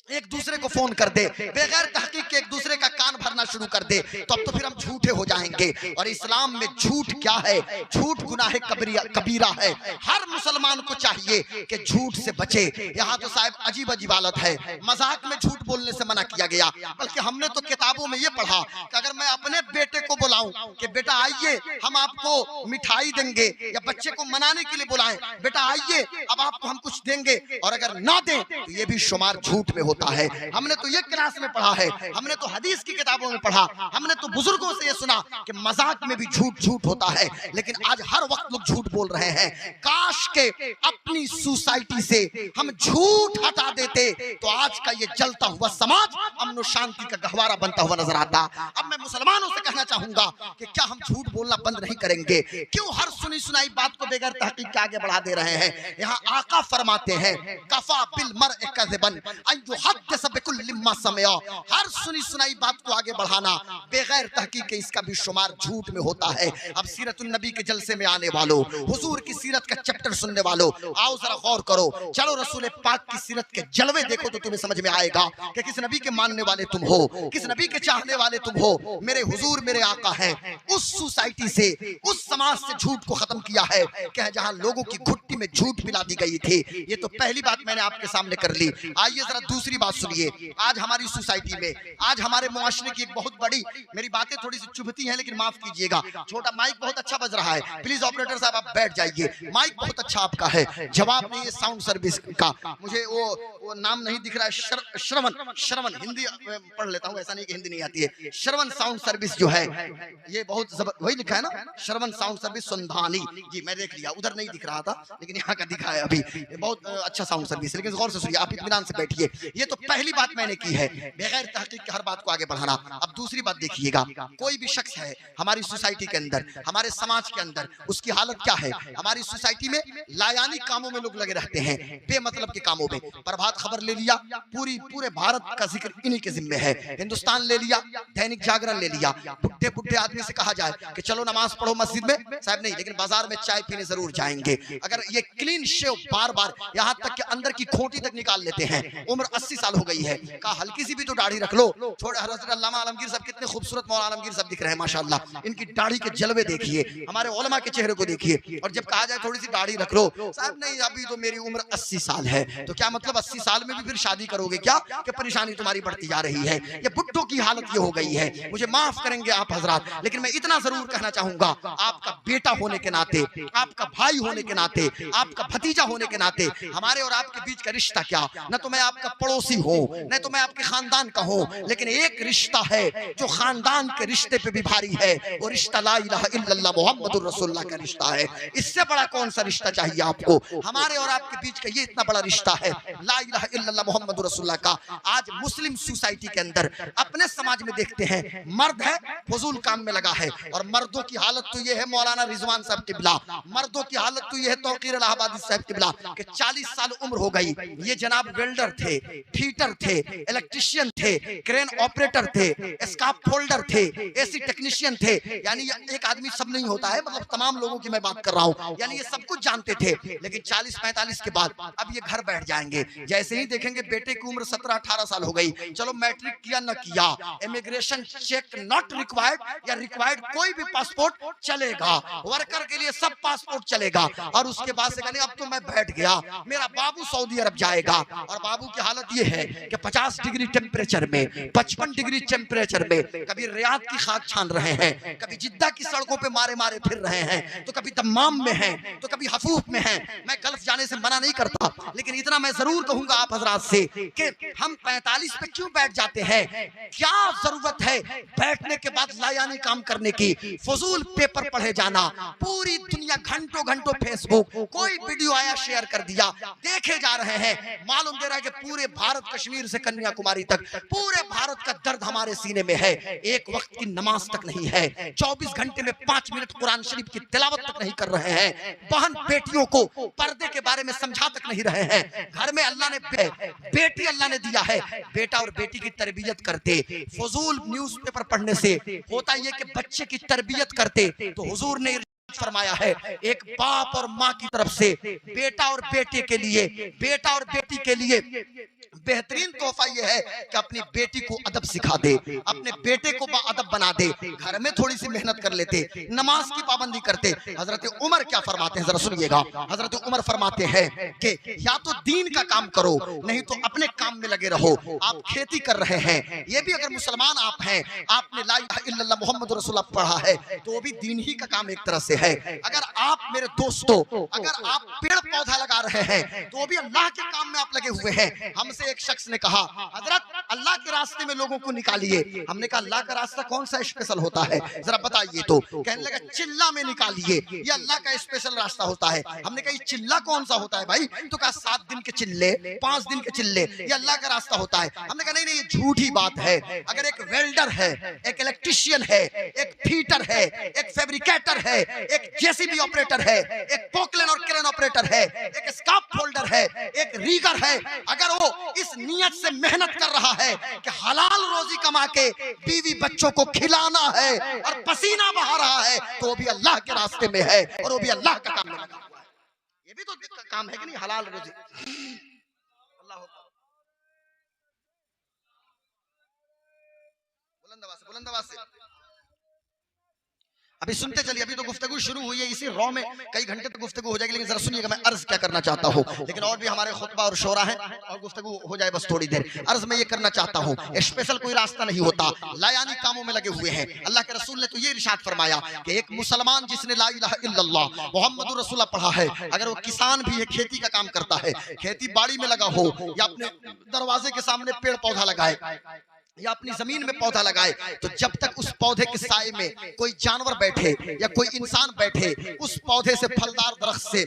एक दूसरे को फोन कर दे, बगैर तहकीक के एक दूसरे का कान भरना शुरू कर दे, तो अब तो फिर हम झूठे हो जाएंगे। और इस्लाम में झूठ क्या है? झूठ गुनाह कबीरा है। हर मुसलमान को चाहिए कि झूठ से बचे। यहाँ तो साहब अजीब अजीब हालत है, मजाक में झूठ बोलने से मना किया गया, बल्कि हमने तो किताबों में ये पढ़ा कि अगर मैं अपने बेटे को बुलाऊं कि बेटा आइए हम आपको मिठाई देंगे, या बच्चे को मनाने के लिए बुलाएं, बेटा आइए अब आपको हम कुछ देंगे, और अगर ना दें तो ये भी शुमार झूठ में होता है। हमने तो ये क्लास में पढ़ा है, हमने तो हदीस की किताबों में पढ़ा, हमने तो बुजुर्गों से ये सुना कि मजाक में भी झूठ होता है। लेकिन आज हर वक्त लोग झूठ बोल रहे हैं। काश के अपनी सोसाइटी से हम झूठ हटा देते तो आज का ये जलता हुआ समाज अमन और शांति का गहवारा बनता हुआ नजर आता। अब मैं मुसलमानों से कहना चाहूंगा कि क्या हम झूठ बोलना बंद नहीं करेंगे? क्यों हर सुनी सुनाई बात को बगैर तहकीक के आगे बढ़ा दे रहे हैं? यहाँ आका फरमाते हैं कफा बिल मरअ कज़बन अन युहद्दिस बिकुल्लि मा समिअ। हर सुनी सुनाई बात को आगे बढ़ाना बगैर तहकीक के इसका भी शुमार झूठ में होता है। अब सीरतुन नबी के जलसे में आने वालों, हुजूर की सीरत का चैप्टर सुनने वालों, आओ जरा गौर करो। चलो रसूल पाक की सीरत के जलवे देखो तो तुम्हें समझ में आएगा कि किस नबी के मानने वाले तुम हो, किस नबी के चाहने वाले तुम हो। मेरे हुजूर मेरे आका हैं, उस सोसाइटी से उस समाज से झूठ को खत्म किया है कि जहां लोगों की घुट्टी में झूठ पिला दी गई थी। ये तो पहली बात मैंने आपके सामने कर ली। आइए जरा दूसरी बात सुनिए। आज हमारी सोसाइटी में, आज हमारे मुआशरे की एक बहुत बड़ी, मेरी बातें थोड़ी सी चुभती हैं लेकिन माफ कीजिएगा, छोटा माइक बहुत अच्छा बज रहा है, प्लीज ऑपरेटर साहब आप बैठ जाइए। माइक बहुत अच्छा आपका है, जवाब नहीं है साउंड सर्विस का। मुझे वो नाम नहीं दिख रहा है, श्रवण हिंदी पढ़ लेता हूँ, ऐसा नहीं कि हिंदी नहीं आती है। श्रवण साउंड सर्विस जो है ये बहुत वही लिखा है ना, श्रवण साउंड सर्विस सुंधानी जी, मैं देख लिया, उधर नहीं दिख रहा था लेकिन यहाँ का दिखा है अभी। बहुत अच्छा साउंड सर्विस, लेकिन गौर से सुनिए, आप इत्मीनान से बैठिए। ये तो पहली बात मैंने की है, बगैर तहकीक के हर बात को आगे बढ़ाना। अब दूसरी बात देखिएगा, कोई भी शख्स है हमारी सोसाइटी के अंदर, हमारे समाज के अंदर, उसकी हालत क्या है? हमारी सोसाइटी में लायानी कामों में लोग लगे रहते हैं, बेमतलब के कामों में। प्रभात खबर ले लिया, पूरे भारत का जिक्र इन्हीं के जिम्मे है। हिंदुस्तान ले लिया, दैनिक जागरण ले लिया। बुढ़े आदमी से कहा जाए कि चलो नमाज पढ़ो मस्जिद में, साहब नहीं, लेकिन बाजार में चाय पीने जरूर जाएंगे। अगर ये क्लीन शेव बार यहाँ तक कि अंदर की खोटी तक निकाल लेते हैं। उम्र 80 साल हो गई है, कहा हल्की सी भी तो दाढ़ी रख लो। छोड़, हज़रत अल्लामा आलमगीर साहब कितने खूबसूरत मौलाना आलमगीर साहब दिख रहे हैं माशाल्लाह। इनकी दाढ़ी के जलवे देखिए, हमारे उलमा के चेहरे को देखिए। और जब कहा जाए थोड़ी सी दाढ़ी रख लो, साहब नहीं अभी तो मेरी उम्र 80 साल है। तो क्या मतलब 80 साल में भी फिर शादी करोगे क्या? कि परेशानी तुम्हारी बढ़ती जा रही है। ये बुड्ढों की हालत ये हो गई है। मुझे माफ करेंगे आप हजरात, लेकिन मैं इतना जरूर कहना चाहूंगा, आपका बेटा होने के नाते, आपका भाई होने के नाते, आपका भतीजा होने के नाते, हमारे और आपके बीच का रिश्ता क्या, न तो मैं आपका पड़ोसी हूँ, न तो मैं आपके खानदान का हूँ, लेकिन एक रिश्ता है जो खानदान के रिश्ते पे भी भारी है, वो रिश्ता ला इलाहा इल्लल्लाह मुहम्मदुर रसूलुल्लाह का रिश्ता है। इससे बड़ा कौन सा रिश्ता चाहिए आपको? हमारे और आपके बीच का ये इतना बड़ा रिश्ता है, ला इलाहा इल्लल्लाह मुहम्मदुर रसूलुल्लाह का। आज मुस्लिम सोसाइटी के अंदर अपने समाज में देखते हैं, मर्द है फजूल काम में लगा है, और मर्दों की हालत तो ये है, मौलाना रिजवान साहब किबला, मर्दों की हालत तो ये है, तौकीर इलाहाबादी साहब किबला, कि 40 साल उम्र हो गई, ये जनाब वेल्डर थे, फीटर थे, इलेक्ट्रिशियन थे, क्रेन ऑपरेटर थे, स्काफ फोल्डर थे, एसी टेक्नीशियन थे। यानी एक आदमी सब नहीं होता है, मतलब तमाम लोगों की मैं बात कर रहा हूँ। यानी ये सब कुछ जानते थे, लेकिन 40-45 के बाद अब ये घर बैठ जाएंगे। जैसे ही देखेंगे कि बेटे की उम्र 17-18 साल हो गई, चलो मैट्रिक किया न किया, इमिग्रेशन चेक नॉट रिक्वायर्ड या रिक्वायर्ड कोई भी पासपोर्ट चलेगा, वर्कर के लिए सब पासपोर्ट चलेगा। और उसके बाद से कहने अब तो मैं बैठ गया, मेरा बाबू सऊदी अरब जाएगा। और बाबू की हालत ये है कि 50 डिग्री टेम्परेचर में, 55 डिग्री टेम्परेचर में, कभी रियाद की खाक छान रहे हैं, कभी जिद्दा की सड़कों पे मारे मारे फिर रहे हैं, तो कभी दम्माम में हैं, तो कभी हफूफ में हैं। मैं गल्फ जाने से मना नहीं करता, लेकिन इतना मैं जरूर कहूंगा आप हजरात से कि हम 45 पे क्यों बैठ जाते हैं? क्या जरूरत है बैठने के बाद लायानी काम करने की? फजूल पेपर पढ़े जाना, पूरी दुनिया घंटों घंटों फेसबुक, कोई वीडियो आया शेयर कर दिया, देखे जा रहे हैं। मालूम दे रहा है कि पूरे भारत, कश्मीर से कन्याकुमारी तक, पूरे भारत का दर्द हमारे सीने में है। एक वक्त की नमाज तक नहीं है, 24 घंटे में 5 मिनट कुरान शरीफ की तिलावत तक नहीं कर रहे हैं, बहन बेटियों को पर्दे के बारे में समझा तक नहीं रहे हैं। घर में अल्लाह ने बेटी अल्लाह ने दिया है, बेटा और बेटी की तरबियत करते। फजूल न्यूज़पेपर पढ़ने से होता यह कि बच्चे की तरबियत करते तो हुजूर ने फरमाया है एक बाप और माँ की तरफ से बेटा और बेटे के लिए, बेटा और बेटी के लिए बेहतरीन तोहफा यह है कि अपनी बेटी को अदब सिखा दे, अपने बेटे को बाअदब बना दे। घर में थोड़ी सी मेहनत कर लेते, नमाज की पाबंदी करते। हजरत उमर क्या फरमाते हैं, जरा सुनिएगा। हजरत उमर फरमाते हैं कि या तो दीन का काम करो, नहीं तो अपने काम में लगे रहो। आप खेती कर रहे हैं, ये भी अगर मुसलमान आप हैं, आपने ला इलाहा इल्लल्लाह मुहम्मद रसूलुल्लाह पढ़ा है, तो भी दीन ही का काम एक तरह से है। अगर आप मेरे दोस्तों, अगर आप पेड़ पौधा लगा रहे हैं, तो भी अल्लाह के काम में आप लगे हुए हैं। हमसे एक शख्स ने कहा, हजरत अल्लाह के रास्ते में लोगों को निकालिए। हमने कहा अल्लाह का रास्ता कौन सा स्पेशल होता है, जरा बताइए। तो कहने लगा चिल्ला में निकालिए, ये अल्लाह का स्पेशल रास्ता होता है। हमने कहा ये चिल्ला कौन सा होता है भाई? तो कहा 7 दिन के चिल्ले, 5 दिन के चिल्ले, ये अल्लाह का रास्ता होता है। हमने कहा नहीं नहीं, ये झूठी बात है। अगर एक वेल्डर है, एक इलेक्ट्रिशियन है, एक फीटर है, एक फैब्रिकेटर है, एक जेसीबी ऑपरेटर है, एक पोकलेन और क्रेन ऑपरेटर है, एक स्काफ फोल्डर है, एक रीगर है, अगर वो इस नियत से मेहनत कर रहा है कि हलाल रोजी कमा के बीवी बच्चों को खिलाना है और पसीना बहा रहा है, तो वो भी अल्लाह के रास्ते में है और वो भी अल्लाह का काम में लगा हुआ है। ये भी तो काम है कि नहीं, हलाल रोजी। अल्लाह बुलंद आवाज से, बुलंद आवाज से अभी सुनते चलिए। अभी तो गुफ्तगू शुरू हुई है, इसी रॉ में कई घंटे तक गुफ्तगू हो जाएगी, लेकिन जरा सुनिएगा मैं अर्ज क्या करना चाहता हूँ। लेकिन और भी हमारे खुतबा और शोरा है और गुफ्तगू हो जाए बस थोड़ी देर। अर्ज में ये करना चाहता हूँ, स्पेशल कोई रास्ता नहीं होता, लायानी कामों में लगे हुए हैं। अल्लाह के रसूल ने तो ये इरशाद फरमाया कि एक मुसलमान जिसने ला इलाहा इल्लल्लाह मुहम्मदुर रसूलुल्लाह पढ़ा है, अगर वो किसान भी है, खेती का काम करता है, खेती बाड़ी में लगा हो, या अपने दरवाजे के सामने पेड़ पौधा लगाए या अपनी जमीन में पौधा लगाए, तो जब तक उस पौधे के साए में कोई जानवर बैठे या कोई इंसान बैठे, उस पौधे से फलदार दरख्त से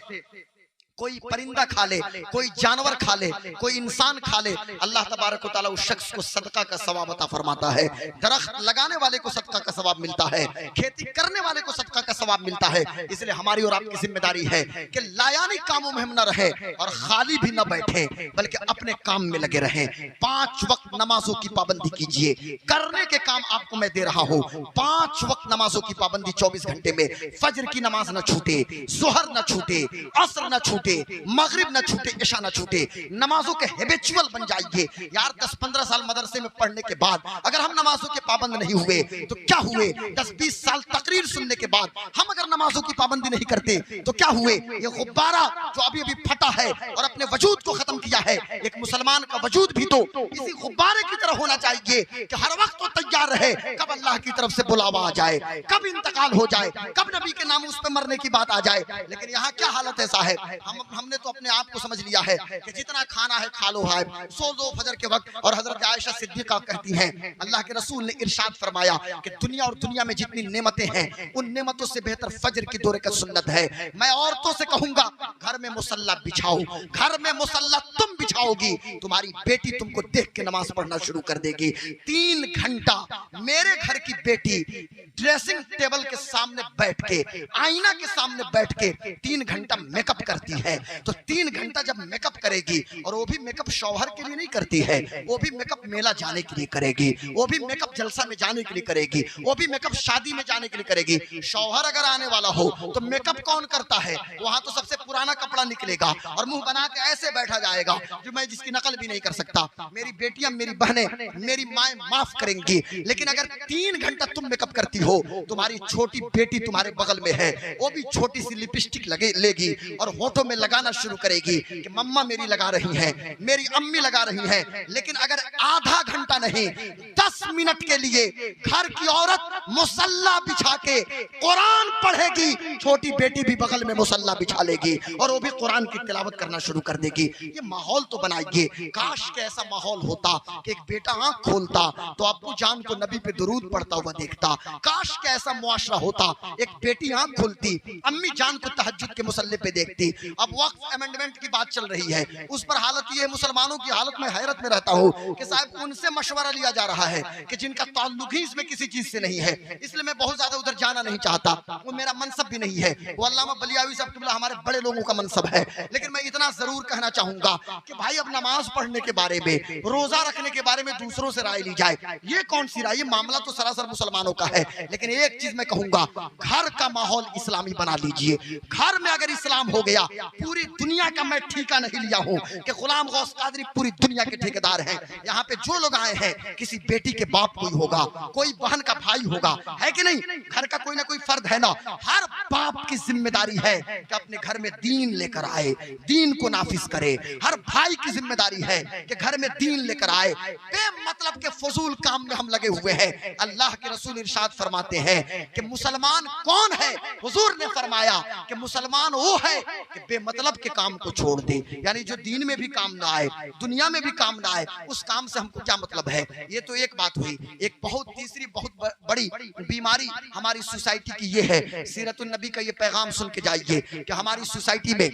कोई परिंदा खा ले, कोई जानवर खा ले, कोई इंसान खा ले, अल्लाह तबारक व तआला उस शख्स को सदका का सवाब अता फरमाता है। दरख्त लगाने वाले को सदका का सवाब मिलता है, खेती करने वाले को सदका का सवाब मिलता है। इसलिए हमारी और आपकी जिम्मेदारी है कि लायानी कामों में हम न रहे और खाली भी न बैठे, बल्कि अपने काम में लगे रहें। 5 वक्त नमाजों की पाबंदी कीजिए, करने के काम आपको मैं दे रहा हूँ। 5 वक्त नमाजों की पाबंदी 24 घंटे में। फजर की नमाज न छूटे, जोहर न छूटे, असर न छूटे, मगरिब न छूटे, इशा न छूटे। नमाजों के हैबिचुअल बन जाइए यार। 10-15 साल मदरसे में पढ़ने के बाद अगर हम नमाजों के पाबंद नहीं हुए तो क्या हुए? 10-20 साल तकरीर सुनने के बाद हम अगर नमाजों की पाबंदी नहीं करते तो क्या हुए? ये गुब्बारा जो अभी अभी फटा है और अपने वजूद को खत्म किया है, एक मुसलमान का वजूद भी तो इसी गुब्बारे की तरह होना चाहिए कि हर वक्त तो तैयार रहे, कब अल्लाह की तरफ से बुलावा आ जाए, कब इंतकाल हो जाए, कब नबी के नामूस पे मरने की बात आ जाए। लेकिन यहाँ क्या हालत ऐसा है, हमने तो अपने आप को समझ लिया है कि जितना खाना है खा लो भाई, सो दो फजर के वक्त। और हजरत आयशा सिद्दीका कहती हैं, अल्लाह के रसूल ने इरशाद फरमाया कि दुनिया और दुनिया में जितनी नेमतें हैं, उन नेमतों से बेहतर फजर की 2 रकात सुन्नत है। मैं औरतों से कहूंगा, घर में मुसल्ला बिछाओ, घर में मुसल्ला तुम बिछाओगी, तुम्हारी बेटी तुमको देख के नमाज पढ़ना शुरू कर देगी। 3 घंटा मेरे घर की बेटी ड्रेसिंग टेबल के सामने बैठ के, आईना के सामने बैठ के 3 घंटा मेकअप करती है तो 3 घंटा जब मेकअप करेगी, और वो भी मेकअप शौहर के लिए नहीं करती है, वो भी मेकअप मेला जाने के लिए करेगी, वो भी मेकअप जलसा में जाने के लिए करेगी, वो भी मेकअप शादी में जाने के लिए करेगी। शौहर अगर आने वाला हो तो मेकअप कौन करता है? वहां तो सबसे पुराना कपड़ा निकलेगा और मुंह बना के ऐसे बैठा जाएगा जो मैं जिसकी नकल भी नहीं कर सकता। मेरी बेटियां, मेरी बहनें, मेरी माएं माफ करेंगी, लेकिन अगर 3 घंटा तुम मेकअप करती हो, तुम्हारी छोटी बेटी तुम्हारे बगल में है, वो भी छोटी सी लिपस्टिक लेगी और होठों में लगाना शुरू करेगी कि मम्मा मेरी लगा रही हैं, मेरी अम्मी लगा रही हैं। लेकिन अगर आधा घंटा नहीं, 10 मिनट के लिए घर की औरत मुसल्ला बिछा के कुरान पढ़ेगी, छोटी बेटी भी बगल में मुसल्ला बिछा लेगी और वो भी कुरान की तिलावत करना शुरू कर देगी। ये माहौल तो बनाइए। काश के ऐसा माहौल होता कि एक बेटा आंख खोलता तो अब्बू जान को नबी पे दुरूद पढ़ता हुआ देखता। काश के ऐसा मुआशरा होता, एक बेटी आंख खोलती, अम्मी जान को तहज्जुद के मुसल्ले पे देखती। अब वक्फ अमेंडमेंट की बात चल रही है, उस पर हालत ये है, मुसलमानों की हालत में हैरत में रहता हूँ कि साहब उनसे मशवरा लिया जा रहा है कि जिनका ताल्लुक ही इसमें किसी चीज से नहीं है, इसलिए मैं बहुत ज्यादा उधर जाना नहीं चाहता, वो मेरा मनसब भी नहीं है, वो अल्लामा बलियावी साहब किबला हमारे बड़े लोगों का मनसब है। लेकिन मैं इतना जरूर कहना चाहूंगा कि भाई अब नमाज पढ़ने के बारे में, रोजा रखने के बारे में दूसरों से राय ली जाए, ये कौन सी राय? ये मामला तो सरासर मुसलमानों का है। लेकिन एक चीज मैं कहूंगा, घर का माहौल इस्लामी बना लीजिए। घर में अगर इस्लाम हो गया, पूरी दुनिया का मैं ठेका नहीं लिया हूं कि गुलाम गौस कादरी पूरी दुनिया के ठेकेदार हैं। यहाँ पे जो लोग आए हैं, किसी बेटी के बाप कोई होगा, कोई बहन का भाई होगा, है कि नहीं? घर का कोई ना कोई फर्द है ना। हर बाप की जिम्मेदारी है कि अपने घर में दीन लेकर आए, दीन को नाफिज करे। हर भाई की जिम्मेदारी है कि घर में दीन लेकर आए। बेमतलब के फजूल काम में हम लगे हुए हैं। अल्लाह के रसूल इरशाद फरमाते हैं कि मुसलमान कौन है? हुजूर ने फरमाया कि मुसलमान वो है कि बेमतलब के काम को छोड़ दे, यानी जो दीन में भी काम ना आए, दुनिया में भी काम ना आए, उस काम से हमको क्या मतलब है? ये तो एक बात हुई। एक तीसरी बहुत बड़ी बीमारी हमारी सोसाइटी की ये है। सीरतुन नबी का ये पैगाम सुन के जाइए कि हमारी सोसाइटी में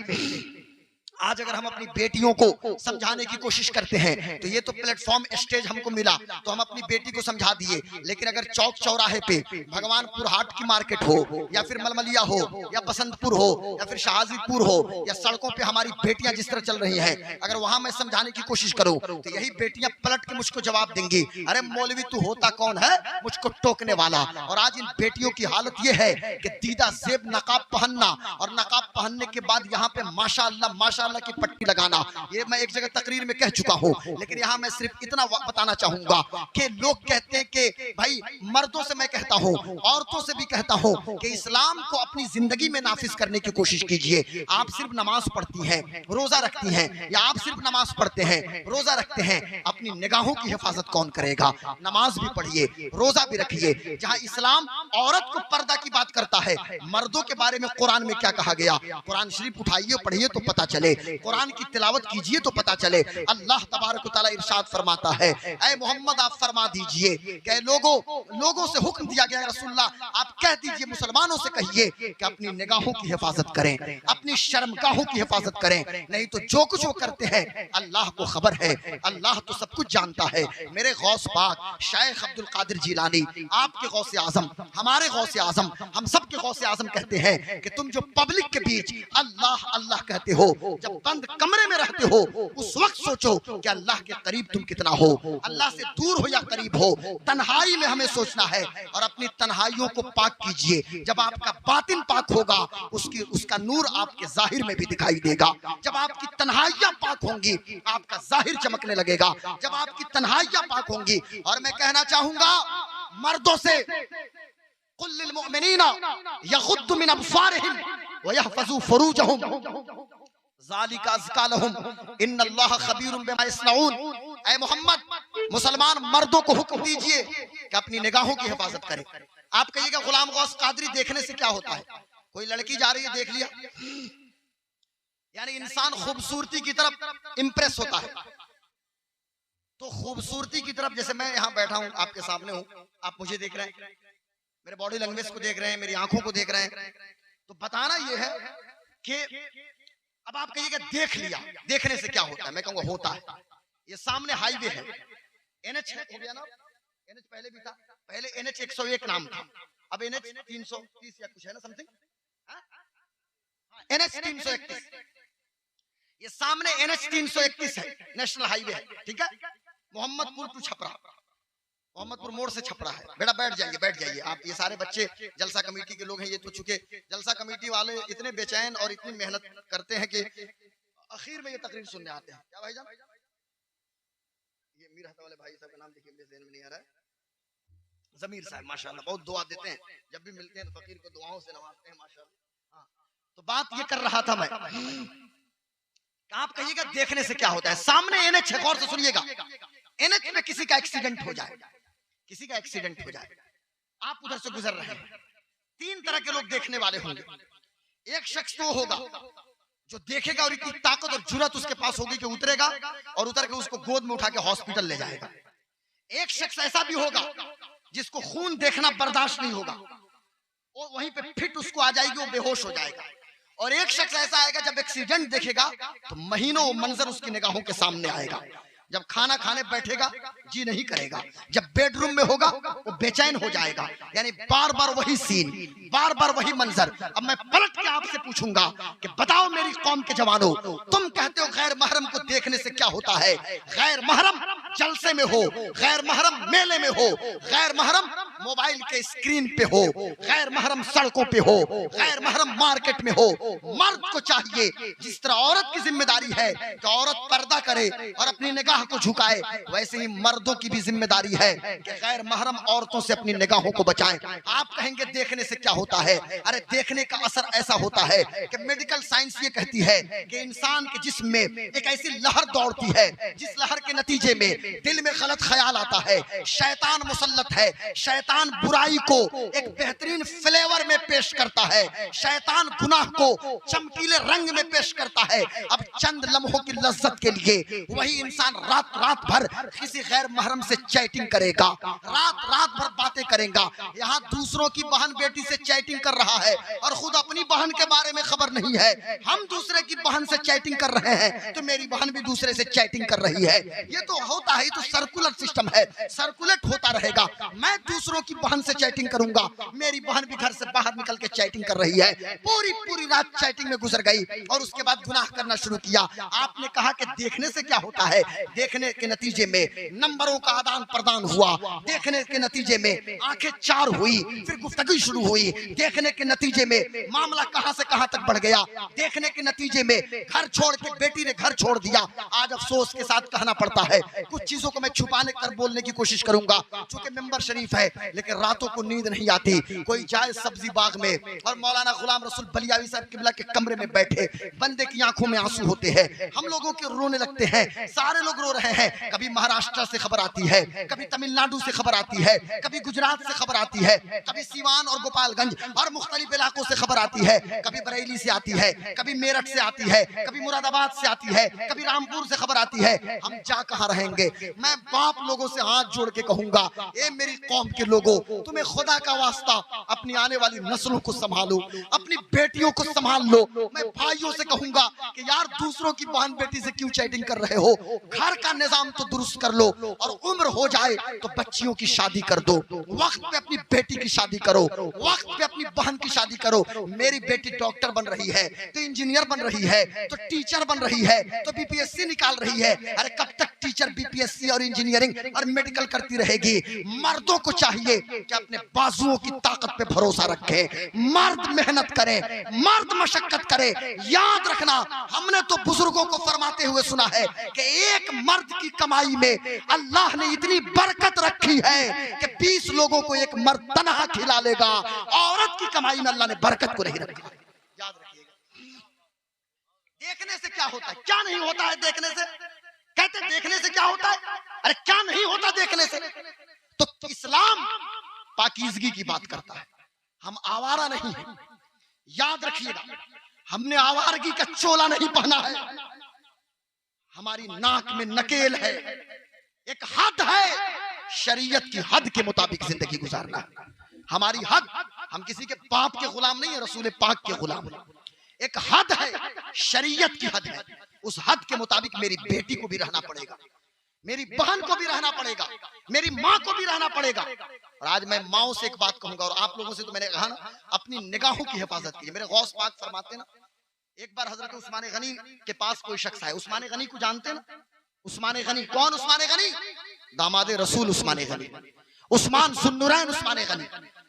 आज अगर हम अपनी बेटियों को समझाने की कोशिश करते हैं तो ये तो प्लेटफॉर्म स्टेज हमको मिला तो हम अपनी बेटी को समझा दिए, लेकिन अगर चौक चौराहे पे भगवानपुर हाट की मार्केट हो या फिर मलमलिया हो या बसंतपुर हो या फिर शाहजीपुर हो या सड़कों पे हमारी बेटियां जिस तरह चल रही हैं, अगर वहां मैं समझाने की कोशिश करूं तो यही बेटियां पलट के मुझको जवाब देंगी, अरे मौलवी तू होता कौन है मुझको टोकने वाला। और आज इन बेटियों की हालत ये है कि दीदा जेब नकाब पहनना और नकाब पहनने के बाद यहाँ पे माशाअल्लाह माशाअल्लाह की पट्टी लगाना, ये मैं एक जगह तकरीर में कह चुका हूं। लेकिन यहां मैं सिर्फ इतना बताना चाहूंगा कि लोग कहते हैं कि भाई, मर्दों से मैं कहता हूं, औरतों से भी कहता हूं कि इस्लाम को अपनी जिंदगी में नाफिज करने की कोशिश कीजिए। आप सिर्फ नमाज पढ़ती हैं, रोजा रखती हैं, या आप सिर्फ नमाज पढ़ते हैं, रोजा रखते हैं, अपनी निगाहों की हिफाजत कौन करेगा? नमाज भी पढ़िए, रोजा भी रखिए। जहां इस्लाम औरत को पर्दा की बात करता है, मर्दों के बारे में कुरान में क्या कहा गया? कुरान शरीफ उठाइए, पढ़िए तो पता चले, कुरान की तिलावत कीजिए तो पता चले। अल्लाह तबारक व तआला इरशाद फरमाता है, ऐ मोहम्मद आप फरमा दीजिए कि लोगों से हुक्म दिया गया, रसूलुल्लाह आप कह दीजिए, मुसलमानों से कहिए कि अपनी निगाहों की हिफाजत करें, अपनी शर्मगाहों की हिफाजत करें, नहीं तो जो कुछ वो करते हैं अल्लाह को खबर है, अल्लाह तो सब कुछ जानता है। मेरे गौस पाक शेख अब्दुल कादिर जिलानी, आपके गौसे आजम, हमारे गौसे आजम, हम सब के गौसे आजम कहते हैं कि तुम जो पब्लिक के बीच अल्लाह अल्लाह कहते हो, जब बंद कमरे में रहते हो उस वक्त सोचो कि अल्लाह के करीब तुम कितना हो, अल्लाह से दूर हो या करीब हो। तन्हाई में हमें सोचना है और अपनी तन्हाइयों को पाक कीजिए। जब आपका बातिन पाक होगा, उसका नूर आपके जाहिर में भी दिखाई देगा। जब आपकी तन्हाइयां पाक होंगी, आपका जाहिर चमकने लगेगा। जब आपकी तन्हाइयां पाक होंगी, और मैं कहना चाहूंगा मर्दों से, कुल लिल मुमिनीना यगुद्दु मिन अब्सारिहिम व यहफज़ू फुरूजहुम ज़ालिका अज़का लहुम इन्नल्लाह खबीरुम बिमा यसनऊन। ऐ मोहम्मद, मुसलमान मर्दों को हुक्म दीजिए कि अपनी निगाहों की हिफाजत करें। आप कहिएगा गुलाम गौस कादरी देखने से क्या होता है? कोई लड़की जा रही है, देख लिया, यानी इंसान खूबसूरती की तरफ इंप्रेस होता है। तो खूबसूरती की तरफ, जैसे मैं यहाँ बैठा हूँ, आपके सामने हूँ, आप मुझे देख रहे हैं, मेरे बॉडी लैंग्वेज को देख रहे हैं, मेरी आंखों को देख रहे हैं, तो बताना ये है कि अब आप कहिएगा देख लिया, देखने से क्या होता है? मैं कहूँगा होता है। ये सामने हाईवे है, NH हो गया ना, NH पहले भी था, पहले NH 101 नाम था, अब NH 330 या कुछ है ना, समथिंग NH 331। ये सामने NH 331 है, नेशनल हाईवे है, ठीक है, मोहम्मदपुर टू छपरा, मोहम्मदपुर मोड़ से छपरा है। बेटा बैठ जाइए आप। ये सारे बच्चे जलसा कमेटी के लोग हैं। ये तो चूंकि जलसा कमेटी वाले इतने बेचैन और इतनी मेहनत करते हैं कि आखिर में ये तकरीर सुनने आते हैं। क्या भाईजान? ये मीर हता वाले भाई साहब का नाम देखिए, मेरे में नहीं आ रहा है। जमीर साहब माशाल्लाह बहुत दुआ देते हैं, जब भी मिलते हैं तो फकीर को दुआओं से नवाजते हैं माशाल्लाह। हाँ, तो बात ये कर रहा था मैं, आप कहिएगा देखने से क्या होता है। सामने NH है, गौर से सुनिएगा, NH में किसी का एक्सीडेंट हो जाए, किसी का एक्सीडेंट हो जाए, आप उधर से गुजर रहे हैं, तीन तरह के लोग देखने वाले होंगे। एक शख्स तो होगा जो देखेगा और इतनी ताकत और जुर्रत उसके पास होगी कि उतरेगा और उतर के उसको गोद में उठा के हॉस्पिटल ले जाएगा। एक शख्स ऐसा भी होगा जिसको खून देखना बर्दाश्त नहीं होगा, वो वहीं पे फिट उसको आ जाएगी, वो बेहोश हो जाएगा। और एक शख्स ऐसा आएगा जब एक्सीडेंट देखेगा तो महीनों वो मंजर उसकी निगाहों के सामने आएगा। जब खाना खाने बैठेगा जी नहीं करेगा, जब बेडरूम में होगा वो बेचैन हो जाएगा, यानी बार बार वही सीन, बार बार वही मंजर। अब मैं पलट के आपसे पूछूंगा कि बताओ मेरी कौम के जवानों, तुम कहते हो गैर महरम को देखने से क्या होता है? गैर महरम जलसे में हो, गैर महरम मेले में हो, गैर महरम मोबाइल के स्क्रीन पे हो, गैर महरम सड़कों पे हो, गैर महरम मार्केट में हो। मर्द को चाहिए, जिस तरह औरत की जिम्मेदारी है कि औरत पर्दा करे और अपनी निगाह को झुकाए, वैसे ही मर्दों की भी जिम्मेदारी है कि गैर महरम औरतों से अपनी निगाहों को बचाएं। आप कहेंगे देखने से क्या होता है? अरे देखने का असर ऐसा होता है कि मेडिकल साइंस ये कहती है कि इंसान के जिस्म में एक ऐसी लहर दौड़ती है जिस लहर के नतीजे में दिल में गलत ख्याल आता है। शैतान मुसल्लत है, शैतान बुराई को एक बेहतरीन फ्लेवर में पेश करता है, शैतान गुनाह को चमकीले रंग में पेश करता है। अब चंद लम्हों की लज्जत के लिए वही इंसान रात भर किसी गैर महरम से चैटिंग करेगा, रात भर बातें करेगा। यहाँ दूसरों की बहन बेटी से चैटिंग कर रहा है और खुद अपनी बहन के बारे में खबर नहीं है। हम दूसरे की बहन से चैटिंग कर रहे हैं तो मेरी बहन भी दूसरे से चैटिंग कर रही है। ये तो होता है, ये तो सर्कुलर सिस्टम है, सर्कुलेट होता रहेगा। मैं दूसरों की बहन से चैटिंग करूंगा, मेरी बहन भी घर से बाहर निकल के चैटिंग कर रही है, पूरी रात चैटिंग में गुजर गई और उसके बाद गुनाह करना शुरू किया। आपने कहा कि देखने से क्या होता है? देखने के नतीजे में नंबरों का आदान प्रदान हुआ, देखने के नतीजे में आंखें चार हुई, फिर गुफ्तगू शुरू हुई, देखने के नतीजे में मामला कहां से कहां तक बढ़ गया, देखने के नतीजे में घर छोड़ के बेटी ने घर छोड़ दिया। आज अफसोस के साथ कहना पड़ता है, कुछ चीजों को मैं छुपाने कर बोलने की कोशिश करूंगा क्योंकि मेंबर शरीफ है, लेकिन रातों को नींद नहीं आती। कोई जाए सब्जी बाग में और मौलाना गुलाम रसूल बलियावी साहब किबला के कमरे में बैठे, बंदे की आंखों में आंसू होते हैं, हम लोगों के रोने लगते हैं, सारे लोग रो रहे हैं। कभी महाराष्ट्र से खबर आती है, कभी तमिलनाडु से खबर आती है, कभी गुजरात से खबर आती है, कभी सीवान और गोपालगंज और मुख्तलिफ इलाकों से खबर आती है, कभी बरेली से आती है, कभी मेरठ से आती है, कभी मुरादाबाद से आती है, कभी रामपुर से खबर आती है। हम जा कहां रहेंगे? मैं बाप लोगों से हाथ जोड़ के कहूंगा, ए मेरी कौम के लोगों, तुम्हें खुदा का वास्ता अपनी आने वाली नस्लों को संभालो, अपनी बेटियों को संभाल लो। मैं भाइयों से कहूंगा कि यार दूसरों की बहन बेटी से क्यों चैटिंग कर रहे हो? घर का निजाम तो दुरुस्त कर लो और उम्र हो जाए तो बच्चियों की शादी कर दो, वक्त पे अपनी बेटी की शादी करो, वक्त पे अपनी बहन की शादी करो। मेरी बेटी डॉक्टर बन रही है तो इंजीनियर बन रही है, तो टीचर बन रही है, तो बीपीएससी निकाल रही है। अरे कब तक टीचर बीपीएससी और इंजीनियरिंग और मेडिकल करती रहेगी? मर्दों को चाहिए कि अपने बाजुओं की ताकत पे भरोसा रखें, मर्द मेहनत करें, मर्द मशक्कत करें। याद रखना, हमने तो बुजुर्गों को फरमाते हुए सुना है कि एक मर्द की कमाई में अल्लाह ने इतनी बरकत रखी है कि 20 लोगों को एक मर्द तनहा खिला लेगा। औरत की कमाई में अल्लाह ने बरकत को नहीं रखा। याद रखिएगा। देखने से क्या होता है? क्या नहीं होता है देखने से? कहते देखने से क्या होता है? अरे क्या नहीं होता देखने से? तो इस्लाम पाकीज़गी की बात करता है, हम आवारा नहीं है। याद रखिएगा, हमने आवारगी का चोला नहीं पहना है, हमारी नाक में नकेल है, एक हद है, शरीयत की हद के मुताबिक जिंदगी गुजारना। हमारी हद, हम किसी के बाप के गुलाम नहीं है, रसूल पाक के गुलाम। एक हद है, शरीयत की हद है, उस हद के मुताबिक मेरी बेटी को भी रहना पड़ेगा, मेरी बहन को भी रहना पड़ेगा, मेरी माँ को भी रहना पड़ेगा। और आज मैं माओ से एक बात कहूंगा और आप लोगों से तो मैंने कहा ना, अपनी निगाहों की हिफाजत कीजिए। मेरे गौस पाक फरमाते ना, एक बार हजरत उस्मान गनी के पास कोई शख्स आया। उस्मान गनी को जानते ना? उस्मान गनी कौन? उस्मान गनी दामाद रसूल उस्मान गनी, उस्मान सुन्नुरैन उस्मान गनी।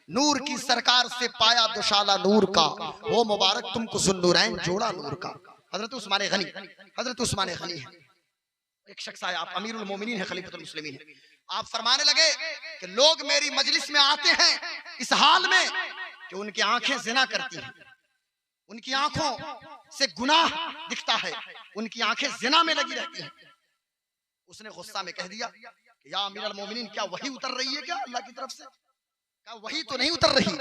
नूर की सरकार से पाया दुशाला नूर का, वो मुबारक तुमको सुन्नुरैन जोड़ा नूर का। हजरत उस्मान गनी, हजरत उस्मान गनी है। एक शख्स आया, आप अमीरुल मोमिनीन है, खलीफतुल मुस्लिमीन है। आप फरमाने लगे कि लोग मेरी मजलिस में आते हैं इस हाल में कि उनकी आंखें जिना करती हैं, उनकी आंखों से गुनाह दिखता है, उनकी आंखें जिना में लगी रहती हैं। उसने गुस्सा में कह दिया कि या अमीरुल मोमिनीन, क्या वही उतर रही है क्या अल्लाह की तरफ से? क्या वही तो नहीं उतर रही?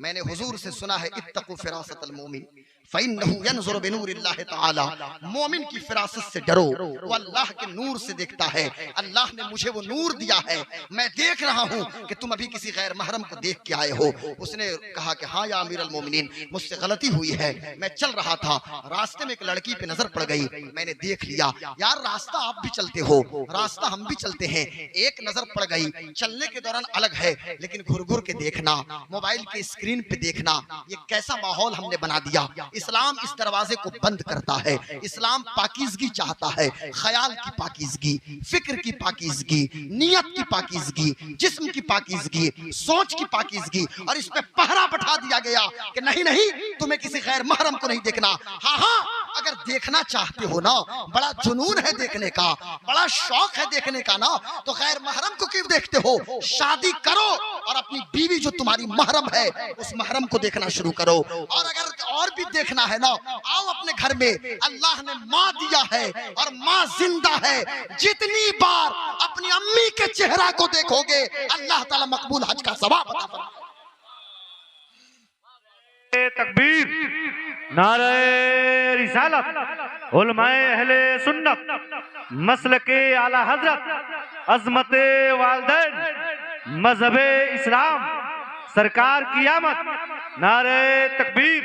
मैंने हुजूर से सुना है इत्तकू फिरासतल मोमिन फइन्नहु यनज़ुरु बिनूरिल्लाह तआला, मोमिन की फिरासत से डरो, वो अल्लाह के नूर से देखता है। अल्लाह ने मुझे वो नूर दिया है, मैं देख रहा हूँ कि तुम अभी किसी गैर महरम को देख के आए हो। उसने कहा कि हाँ या अमीरुल मोमिनीन, मुझसे गलती हुई है, मैं चल रहा था, रास्ते में एक लड़की पे नजर पड़ गई, मैंने देख लिया। यार रास्ता आप भी चलते हो, रास्ता हम भी चलते हैं, एक नजर पड़ गई, चलने के दौरान अलग है, लेकिन घुर घुर के देखना, मोबाइल के स्क्रीन पे देखना, ये कैसा माहौल हमने बना दिया। इस्लाम इस दरवाजे को बंद करता है। इस्लाम पाकीज़गी चाहता है, ख्याल की पाकीज़गी, फिक्र की पाकीज़गी, नियत की पाकीज़गी, जिस्म की पाकीज़गी, सोच की पाकीज़गी, और इस पे पहरा बैठा दिया गया कि नहीं नहीं, तुम्हें किसी गैर महरम को नहीं देखना। हाँ हाँ, अगर देखना चाहते हो ना, बड़ा जुनून है देखने का, बड़ा शौक है देखने का ना, तो गैर महरम को क्यों देखते हो? शादी करो और अपनी बीवी जो तुम्हारी महरम है उस महरम को देखना शुरू करो। और अगर और भी देखना है ना, आओ अपने घर में, अल्लाह ने माँ दिया है और माँ जिंदा है। जितनी बार अपनी अम्मी के चेहरा को देखोगे, अल्लाह ताला मकबूल हज का सवाब अता फरमाएगा।
तकबीर, नारे रिसालत, उलमाए अहले सुन्नत, मसलके आला हजरत, अजमते वालिदैन, मजहबे इस्लाम, सरकार की आमद, नारे तकबीर,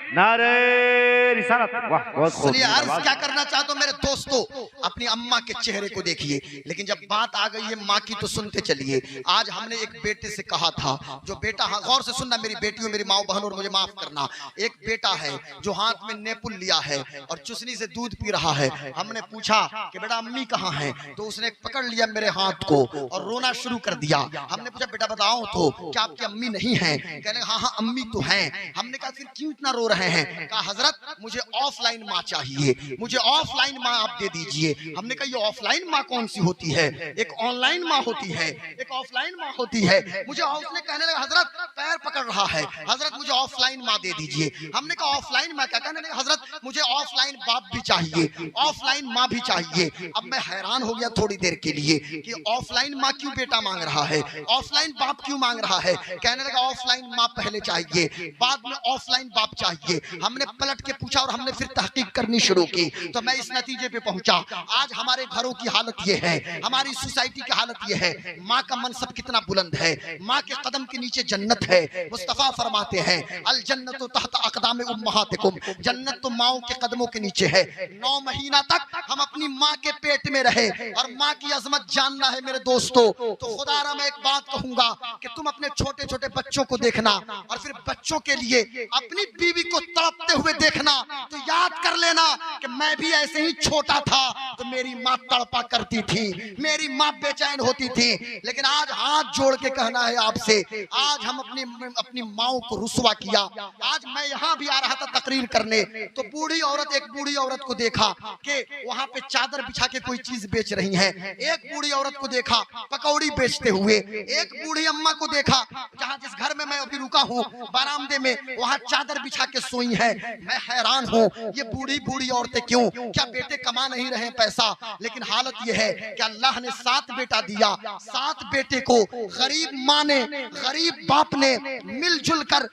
नारे रिसालत। वाह, बहुत खूब।
सुनिए, अर्ज क्या करना चाहता हूं मेरे दोस्तों, अपनी अम्मा के चेहरे को देखिए। लेकिन जब बात आ गई है माँ की तो सुनते चलिए। आज हमने एक बेटे से कहा था, जो बेटा, हाँ गौर से सुनना मेरी बेटियों, मेरी माँ बहनों, और मुझे माफ करना, एक बेटा है जो हाथ में नेपुल लिया है और चुसनी से दूध पी रहा है। हमने पूछा कि बेटा अम्मी कहाँ है, तो उसने पकड़ लिया मेरे हाथ को और रोना शुरू कर दिया। हमने पूछा बेटा बताओ तो, क्या आपकी अम्मी नहीं है? कहने हाँ हाँ अम्मी तो हैं। हमने कहा फिर क्यों इतना रो रहे हैं? कहा हजरत मुझे ऑफलाइन माँ चाहिए, मुझे ऑफलाइन माँ आप दे दीजिए। हमने कहा ये ऑफलाइन माँ कौन सी होती है? एक ऑनलाइन माँ होती है, एक ऑफलाइन माँ होती है। मुझे उसने कहने लगा हजरत पैर पकड़ रहा है, हजरत मुझे ऑफलाइन माँ दे दीजिए। हमने कहा ऑफलाइन माँ क्या? कहने लगा हजरत मुझे ऑफलाइन बाप भी चाहिए, ऑफलाइन माँ भी चाहिए। अब मैं हैरान हो गया थोड़ी देर के लिए कि ऑफलाइन माँ क्यों बेटा मांग रहा है, ऑफलाइन बाप क्यों मांग रहा है? कहने लगा ऑफलाइन माँ पहले चाहिए, बाद में ऑफलाइन बाप चाहिए। हमने पलट के पूछा और हमने फिर तहकीक करनी शुरू की, तो मैं इस नतीजे पे पहुंचा, आज हमारे घरों की हालत ये है, हमारी सोसाइटी की हालत ये है। माँ का मनसब कितना बुलंद है, माँ के कदम के नीचे जन्नत है। मुस्तफा फरमाते हैं अल जन्नतु तहत अक़दाम उम्महातिकुम, जन्नत तो माओं के कदमों के नीचे है। 9 महीना तक हम अपनी माँ के पेट में रहे और माँ की अजमत जानना है मेरे दोस्तों। तो खुदारा मैं एक बात कहूंगा कि तुम अपने छोटे छोटे बच्चों को देखना और फिर बच्चों के लिए अपनी बीवी को तड़पते हुए देखना, तो याद कर लेना कि मैं भी ऐसे ही छोटा था तो मेरी माँ तड़पा करती थी, मेरी माँ बेचैन होती थी। लेकिन आज हाथ जोड़ के कहना है आपसे, आज हम अपनी माँओं को रुसवा किया। आज मैं यहाँ भी आ रहा था तकरीर करने, तो एक बूढ़ी औरत को देखा कि वहाँ पे चादर बिछा के कोई चीज बेच रही है। एक बूढ़ी औरत को देखा पकौड़ी बेचते हुए। एक बूढ़ी अम्मा को देखा, जहाँ जिस घर में मैं अभी रुका हूँ बरामदे में, वहाँ चादर बिछा के सोई है। मैं हैरान हूँ, ये बूढ़ी बूढ़ी औरतें क्यों? क्या बेटे कमा नहीं रहे पैसा? लेकिन हालत ये है कि अल्लाह ने 7 बेटा दिया, 7 बेटे को गरीब माँ ने, गरीब बाप ने मिलजुल कर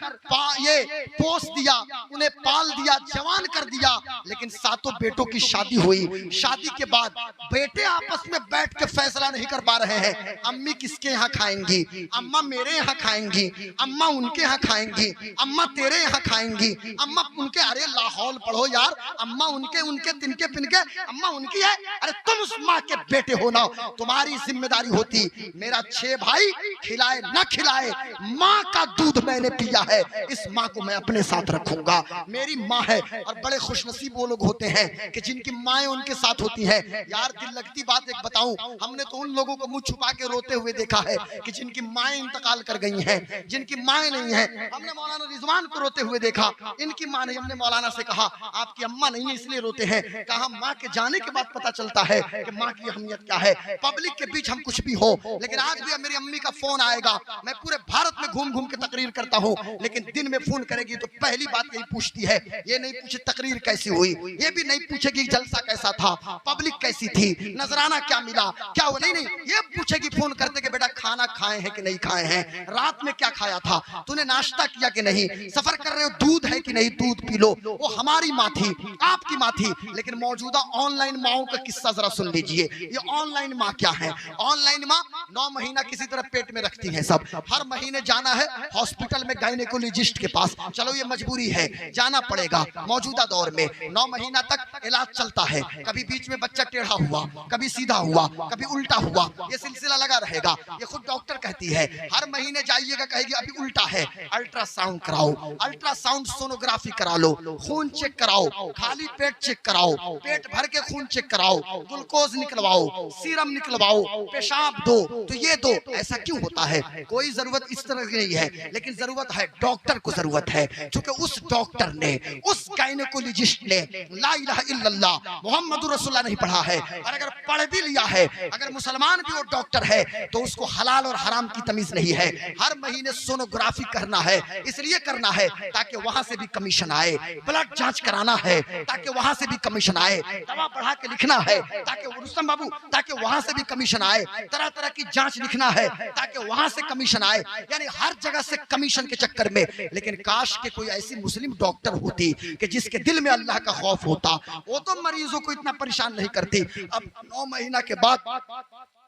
ये पोस दिया, उन्हें पाल दिया, जवान कर दिया। लेकिन 7 बेटों की शादी हुई। शादी के बाद बेटे आपस में बैठ के फैसला नहीं कर पा रहे हैं, अम्मी किसके यहाँ खाएंगी, अम्मा मेरे यहाँ खाएंगी, अम्मा उनके यहाँ खाएंगी, अम्मा तेरे यहाँ खाएंगी। अम्मा उनके, अरे लाहौल पढ़ो यार, अम्मा उनके उनके तिनके पिनके, अम्मा उनकी है। अरे तुम उस माँ के बेटे हो ना, तुम्हारी जिम्मेदारी होती मेरा 6 भाई खिलाए न खिलाए, माँ का दूध मैंने पिया है, इस माँ को मैं अपने साथ रखूंगा, मेरी माँ है। और बड़े खुशनसीब वो लोग होते हैं कि जिनकी माएं उनके साथ होती है। यार दिल लगती बात एक बताऊं, हमने तो उन लोगों को मुंह छुपा के रोते हुए देखा है कि जिनकी माएं इंतकाल कर गई हैं, जिनकी माएं नहीं है। हमने मौलाना रिजवान को रोते हुए देखा, इनकी मां नहीं। हमने मौलाना से कहा आपकी अम्मा नहीं है इसलिए रोते हैं। कहा माँ के जाने के बाद पता चलता है कि माँ की अहमियत क्या है। पब्लिक के बीच हम कुछ भी हो, लेकिन आज भी मेरी अम्मी का फोन आएगा, मैं पूरे भारत में घूम घूम के तकरीर करता हूँ, लेकिन दिन में फोन करेगी तो पहली बात यही पूछती है, ये नहीं पूछे तकरीर कैसी हुई, ये भी नहीं पूछेगी जलसा कैसा था, पब्लिक कैसी थी, नजराना क्या मिला, क्या हुआ, नहीं, ये पूछेगी फोन करते कि बेटा खाना खाए हैं कि नहीं खाए हैं, रात में क्या खाया था, तूने नाश्ता किया कि नहीं, सफर कर रहे हो दूध है कि नहीं, दूध पी लो। वो हमारी माँ थी, आपकी माँ थी। लेकिन मौजूदा ऑनलाइन माओं का किस्सा जरा सुन लीजिए। ये ऑनलाइन माँ क्या है? ऑनलाइन माँ 9 महीना किसी तरह पेट में रखती है सब, हर महीने जाना है हॉस्पिटल में गायनेकोलॉजिस्ट के पास, चलो ये मजबूरी है जाना पड़ेगा। मौजूदा दौर में 9 महीना तक इलाज चलता है, कभी बीच में बच्चा टेढ़ा हुआ, कभी सीधा हुआ, कभी उल्टा हुआ, ये सिलसिला लगा रहेगा। ये खुद डॉक्टर कहती है हर महीने जाइएगा, कहेगी अभी उल्टा है, अल्ट्रासाउंड कराओ, अल्ट्रासाउंड सोनोग्राफी करा लो, खून चेक कराओ, खाली पेट चेक कराओ, पेट भर के खून चेक कराओ, ग्लूकोज निकलवाओ, सीरम निकलवाओ, पेशाब दो, तो ये दो। ऐसा क्यों होता है? कोई जरूरत इस तरह की नहीं है, लेकिन जरूरत है डॉक्टर को, जरूरत है क्योंकि उस डॉक्टर ने, उस गायनेकोलॉजिस्ट ने ला इलाहा इल्लल्लाह मोहम्मदुर रसूलुल्लाह नहीं पढ़ा है। और अगर पढ़ भी लिया है, अगर मुसलमान भी वो डॉक्टर है, तो उसको हलाल और हराम की तमीज नहीं है। हर महीने सोनोग्राफी करना है, इसलिए करना है ताकि वहां से भी कमीशन आए, ब्लड जांच कराना है ताकि वहां से भी कमीशन आए, दवा बढ़ा के लिखना है ताकि रुस्तम बाबू, ताकि वहां से भी कमीशन आए, तरह तरह की जांच लिखना है ताकि वहां से कमीशन आए, यानी हर जगह से कमीशन के चक्कर में। लेकिन काश के कोई ऐसी मुस्लिम डॉक्टर होती कि जिसके दिल में अल्लाह का खौफ होता, वो तो मरीजों को इतना परेशान नहीं करती। अब 9 महीना के बाद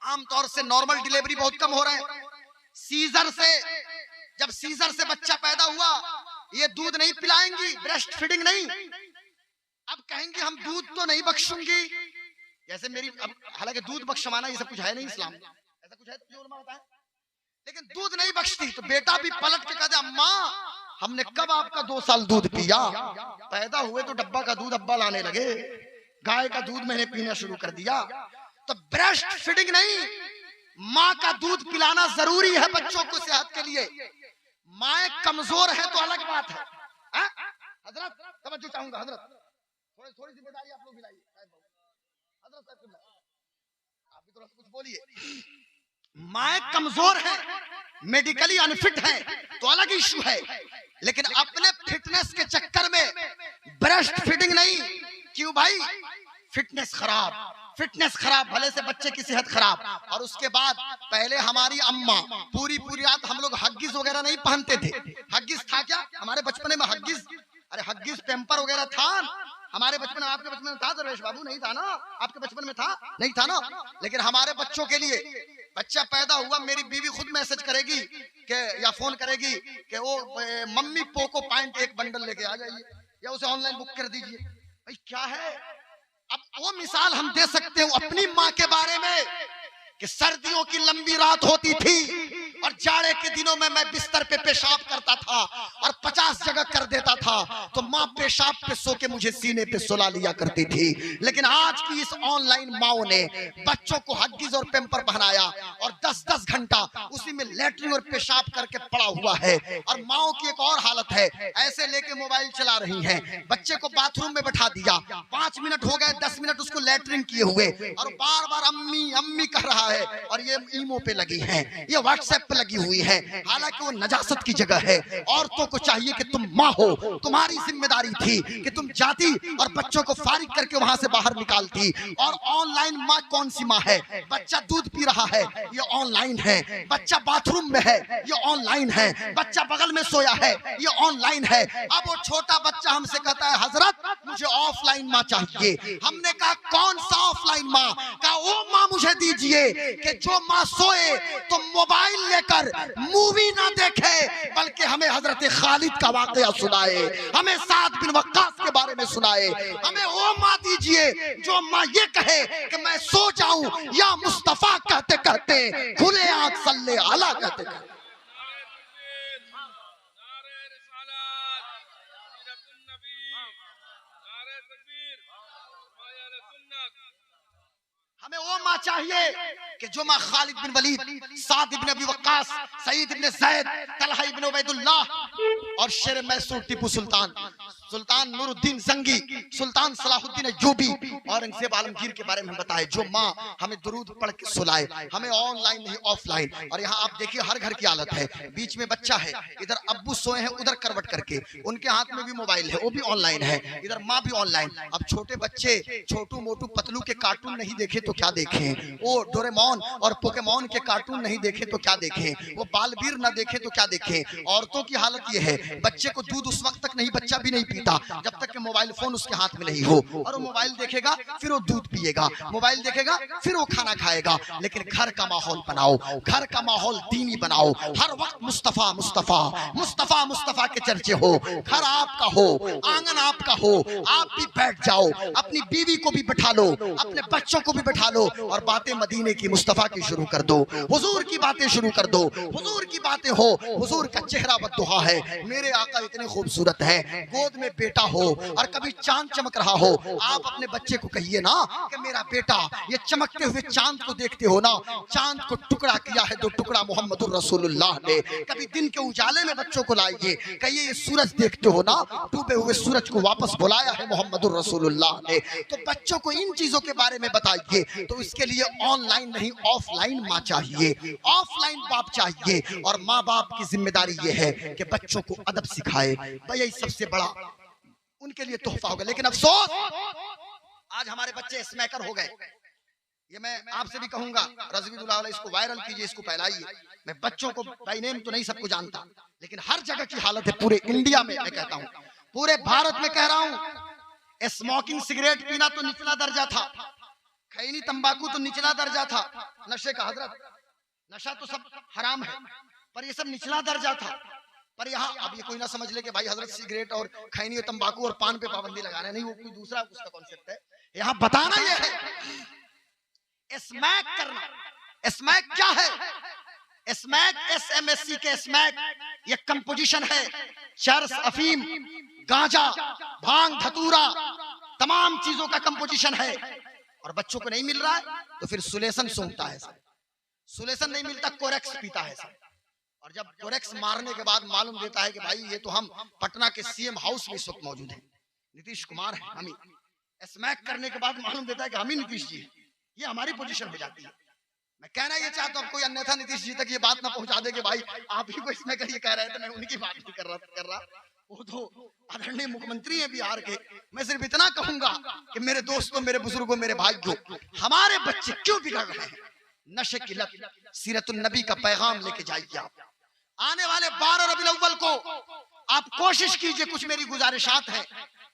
आमतौर से नॉर्मल डिलीवरी बहुत कम हो रहे हैं, सीजर से, जब सीजर से बच्चा पैदा हुआ, ये दूध नहीं पिलाएंगी, ब्रेस्ट फीडिंग नहीं, अब कहेंगे हम दूध तो नहीं बख्शूंगी। जैसे मेरी, अब हालांकि दूध बख्शवाना ये सब कुछ है नहीं इस्लाम में, ऐसा कुछ है तो जो उलमा बताएं, लेकिन दूध नहीं बख्शती, तो बेटा भी पलट के कहते अम्मा हमने कब आपका 2 साल दूध पिया, पैदा हुए तो डब्बा का दूध अब्बा लाने लगे, गाय का दूध मैंने पीना शुरू कर दिया। तो ब्रेस्ट फीडिंग नहीं, माँ का दूध पिलाना जरूरी है बच्चों को सेहत के लिए। माए कमजोर है तो अलग बात है। हजरत तवज्जो चाहूंगा, हजरत थोड़ी जिम्मेदारी आप लोग भी लाइए। हजरत आप भी थोड़ा कुछ बोलिए। माए कमजोर है, मेडिकली अनफिट है तो अलग इशू है, लेकिन अपने फिटनेस के चक्कर में ब्रेस्ट फीडिंग नहीं। क्यों भाई? फिटनेस खराब, भले से बच्चे की सेहत खराब। और उसके बाद पहले हमारी अम्मा पूरी रात हम लोग हग्गिस वगैरह नहीं पहनते थे। हग्गिस था क्या हमारे बचपन में? हग्गिस, अरे हग्गिस पेम्पर वगैरह था हमारे बचपन में, आपके बचपन में था दरवेश बाबू? नहीं था ना, आपके बचपन में था? नहीं था ना। लेकिन हमारे बच्चों के लिए, बच्चा पैदा हुआ, मेरी बीवी खुद मैसेज करेगी कि या फोन करेगी कि वो मम्मी पोको पैंट 1 बंडल लेके आ जाइए, या उसे ऑनलाइन बुक कर दीजिए। भाई क्या है? अब वो मिसाल हम दे सकते हो अपनी माँ के बारे में कि सर्दियों की लंबी रात होती थी और जाड़े के दिनों में मैं बिस्तर पे पेशाब करता था और 50 जगह कर देता था, तो माँ पेशाब पे सो के मुझे सीने पे सुला लिया करती थी। लेकिन आज की इस ऑनलाइन माओ ने बच्चों को हग्गिस और पेम्पर पहनाया और 10-10 घंटा उसी में लेटरिन और पेशाब करके पड़ा हुआ है। और माओ की एक और हालत है, ऐसे लेके मोबाइल चला रही हैं, बच्चे को बाथरूम में बैठा दिया, 5 मिनट हो गए, 10 मिनट उसको लेटरिन किए हुए और बार बार अम्मी अम्मी कह रहा है, और ये ईमो पे लगी है, ये व्हाट्सएप पे लगी हुई है। हालांकि वो नजासत की जगह है। औरतों को चाहिए कि तुम माँ हो, तुम्हारी जिम्मेदारी थी कि तुम जाती और बच्चों को फारिग करके वहां से बाहर निकालती। और ऑनलाइन माँ कौन सी माँ है? बच्चा दूध पी रहा है, ये ऑनलाइन है। बच्चा बाथरूम में है, ये ऑनलाइन है। बच्चा बगल में सोया है, ये ऑनलाइन है। अब वो छोटा बच्चा हमसे कहता है हजरत मुझे ऑफलाइन माँ चाहिए। हमने कहा कौन सा ऑफलाइन माँ? कहा वो माँ मुझे दीजिए कि जो माँ सोए तो मोबाइल लेकर मूवी ना देखे, बल्कि हमें हजरत खालिद का वाकया सुनाए, हमें साद बिन वक्कास के बारे में सुनाए। हमें वो माँ दीजिए जो माँ ये कहे कि मैं सो जाऊं या मुस्तफा कहते कहते खुले आंख सल्ले अला कहते कहते। हमें वो माँ चाहिए कि जो माँ खालिद बिन वलीद, साद इब्न अबी वक्कास, सईद इब्न ज़ैद, तलहा इब्न उबैदुल्लाह और शेर मैसूर टीपू सुल्तान, सुल्तान नूरुद्दीन जंगी, सुल्तान सलाहुद्दीन अय्यूबी, औरंगजेब आलमगीर के बारे में बताए। जो माँ हमें दुरूद पढ़ के सुलाए, हमें ऑनलाइन नहीं ऑफलाइन। और यहाँ आप देखिए हर घर की हालत है, बीच में बच्चा है, इधर अब्बू सोए हैं उधर करवट करके, उनके हाथ में भी मोबाइल है, वो भी ऑनलाइन है, इधर माँ भी ऑनलाइन। अब छोटे बच्चे छोटू मोटू पतलू के कार्टून नहीं देखे तो क्या देखें, वो डोरेमोन और पोकेमोन के कार्टून नहीं देखे तो क्या देखें, वो बालवीर ना देखे तो क्या देखें। औरतों की हालत ये है, बच्चे को दूध उस वक्त तक नहीं, बच्चा भी नहीं पीता जब तक कि मोबाइल फोन उसके हाथ में नहीं हो। और वो मोबाइल देखेगा फिर वो दूध पिएगा, मोबाइल देखेगा फिर वो खाना खाएगा। लेकिन घर का माहौल बनाओ, घर का माहौल दीनी बनाओ, हर वक्त मुस्तफा मुस्तफा मुस्तफा मुस्तफा के चर्चे हो, घर आपका हो, आंगन आपका हो, आप भी बैठ जाओ, अपनी बीवी को भी बैठा लो, अपने बच्चों को भी बैठा लो और बातें मदीने की मुस्तफा की शुरू कर दो, हुजूर की बातें शुरू कर दो। हुजूर की बातें हो, हुजूर का चेहरा बद्दुहा है, मेरे आका इतने खूबसूरत हैं, गोद में बेटा हो और कभी चांद चमक रहा हो, आप अपने बच्चे को कहिए ना कि मेरा बेटा ये चमकते हुए चांद को देखते हो ना, चांद को टुकड़ा किया है दो टुकड़ा मोहम्मदुर रसूलुल्लाह ने। कभी दिन के उजाले में बच्चों को लाइए, कहिए ये सूरज देखते हो ना, डूबे हुए सूरज को वापस बुलाया है मोहम्मदुर रसूलुल्लाह ने। तो बच्चों को इन चीजों के बारे में बताइए। तो इसके लिए ऑनलाइन नहीं ऑफलाइन माँ चाहिए, ऑफलाइन बाप चाहिए। और माँ बाप की जिम्मेदारी ये है कि बच्चों को अदब सिखाए, भाई यही सबसे बड़ा उनके लिए तोहफा होगा। लेकिन अफसोस आज हमारे बच्चे स्मैकर हो गए। ये मैं आपसे भी कहूंगा, रज़वीदुल्लाह वाला इसको वायरल कीजिए, इसको फैलाइए। मैं बच्चों को बाय नेम तो नहीं सबको जानता, लेकिन हर जगह की हालत है, पूरे इंडिया में मैं कहता हूँ, पूरे भारत में कह रहा हूँ, स्मोकिंग सिगरेट पीना तो निचला दर्जा था, खैनी तंबाकू तो निचला दर्जा था नशे का। हजरत नशा तो सब हराम है, पर ये सब निचला दर्जा था। पर यहाँ अब ये कोई ना समझ ले कि भाई हजरत सिगरेट और खैनी और तंबाकू और पान पे पाबंदी लगाना, नहीं, वो कोई दूसरा उसका कॉन्सेप्ट है। यहाँ बताना ये है स्मैक करना। स्मैक क्या है? स्मैक SMSC के स्मैक ये कंपोजिशन है, चरस, अफीम, गांजा, भांग, धतूरा, तमाम चीजों का कंपोजिशन है। और बच्चों को नहीं मिल रहा है तो फिर सुलेसन सूंघता है, सुलेसन नहीं मिलता कोरेक्स पीता है। और जब कोरेक्स मारने के बाद मालूम देता है कि भाई ये तो हम पटना के CM हाउस में इस वक्त मौजूद हैं, नीतीश कुमार है, हम ही स्मैक करने के बाद मालूम देता है कि हम ही नीतीश जी, ये हमारी पोजीशन हो जाती है। मैं कहना ये चाहता हूँ, कोई अन्यथा नीतीश जी तक ये बात ना पहुंचा दे कि भाई आप ही को इसमें करिए कह रहे थे, मैं उनकी बात नहीं कर रहा, वो तो आदरणीय मुख्यमंत्री है बिहार के। मैं सिर्फ इतना कहूंगा कि मेरे दोस्तों, मेरे बुजुर्गों, मेरे भाइयों, हमारे बच्चे क्यों बिगड़ रहे हैं? नशे की लत, सीरतुन नबी का पैगाम लेके जाइए। आप आने वाले 12 रबीउल अव्वल को आप कोशिश कीजिए, कुछ मेरी गुजारिशात है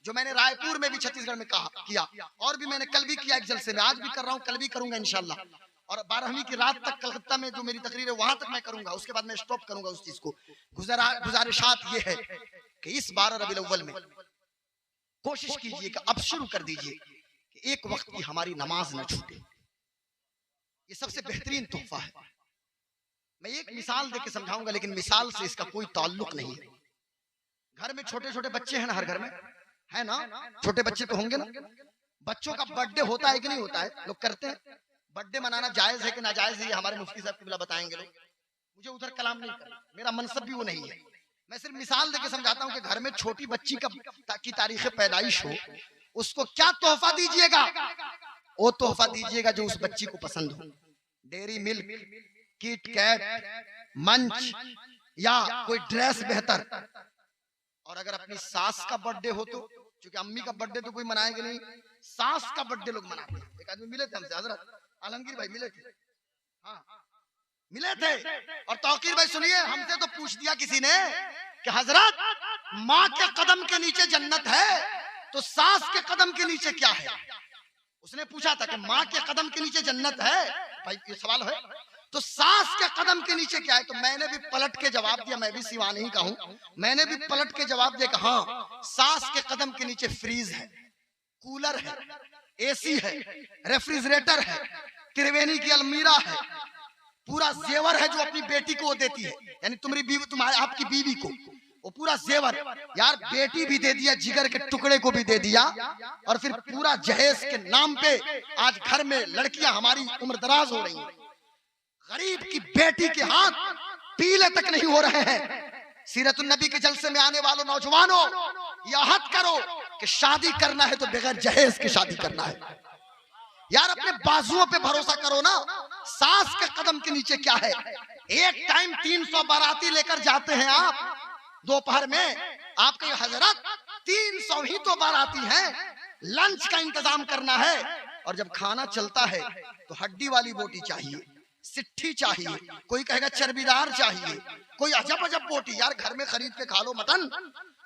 जो मैंने रायपुर में भी छत्तीसगढ़ में कहा किया, और भी मैंने कल भी किया एक जलसे में, आज भी कर रहा हूँ, कल भी करूंगा इंशाल्लाह। और 12वीं की रात तक कलकत्ता में जो मेरी तकरीर है वहां तक मैं करूंगा, उसके बाद मैं स्टॉप करूंगा उस चीज को। गुजारिशात ये है कि इस 12 रबीउल अव्वल में कोशिश कीजिए कि अब शुरू कर दीजिए कि एक वक्त की हमारी नमाज न छूटे। ये सबसे बेहतरीन तोहफा है। मैं एक मिसाल देके समझाऊंगा, लेकिन मिसाल से इसका कोई ताल्लुक नहीं है। घर में छोटे छोटे बच्चे हैं ना, हर घर में है ना, छोटे बच्चे तो होंगे ना। बच्चों का बर्थडे होता है कि नहीं होता है? लोग करते हैं। बर्थडे मनाना जायज है कि नाजायज है, ये हमारे मुफ्ती साहब किबला बताएंगे लोग। मुझे उधर कलाम नहीं करना, मेरा मनसब भी वो नहीं है। मैं सिर्फ मिसाल देके समझाता हूँ कि घर में छोटी बच्ची की तारीख पैदाइश हो, उसको क्या तोहफा दीजिएगा? वो तोहफा दीजिएगा जो उस बच्ची को पसंद हो। डेयरी मिल्क, किट कैट, मंच या कोई ड्रेस बेहतर। और अगर अपनी सास का बर्थडे हो तो, क्योंकि अम्मी का बर्थडे तो कोई मनाएंगे नहीं, सास का बर्थडे लोग मनाते हैं। एक आदमी मिले थे हमसे, हजरत आलमगीर भाई मिले थे, हाँ मिले थे। और तौकीर भाई सुनिए, हमसे तो पूछ दिया किसी ने कि हजरत माँ के कदम के नीचे जन्नत है तो सास के कदम के नीचे क्या है? उसने पूछा था कि माँ के कदम के नीचे जन्नत है, भाई ये सवाल है, तो सास के कदम के नीचे क्या है? तो मैंने भी पलट के जवाब दिया, मैं भी सिवानी ही का हूं, मैंने भी पलट के जवाब दिया कि हाँ, सास के कदम के नीचे फ्रीज है, कूलर है, एसी है, रेफ्रिजरेटर है, त्रिवेणी की अलमीरा है, पूरा जेवर है जो अपनी बेटी को देती है, यानी तुम्हारी बीवी, तुम्हारे आपकी बीवी को वो पूरा जेवर। यार बेटी भी दे दिया, जिगर के टुकड़े को भी दे दिया, और फिर पूरा जहेज के नाम पे आज घर में लड़कियां हमारी उम्रदराज हो रही हैं। गरीब की बेटी के हाथ पीले तक नहीं हो रहे हैं। सीरतुन नबी के जलसे में आने वालों नौजवानों, यह हद करो कि शादी करना है तो बगैर जहेज के शादी करना है। यार अपने बाजुओं पे भरोसा करो ना। सास के कदम के नीचे क्या है? एक टाइम 300 बाराती लेकर जाते हैं आप दोपहर में, आपके हजरत 300 ही तो बाराती हैं, लंच का इंतजाम करना है, और जब खाना चलता है तो हड्डी वाली बोटी चाहिए, सिट्ठी चाहिए, कोई कहेगा चर्बीदार चाहिए, कोई अजब अजब बोटी। यार घर में खरीद के खा लो मटन,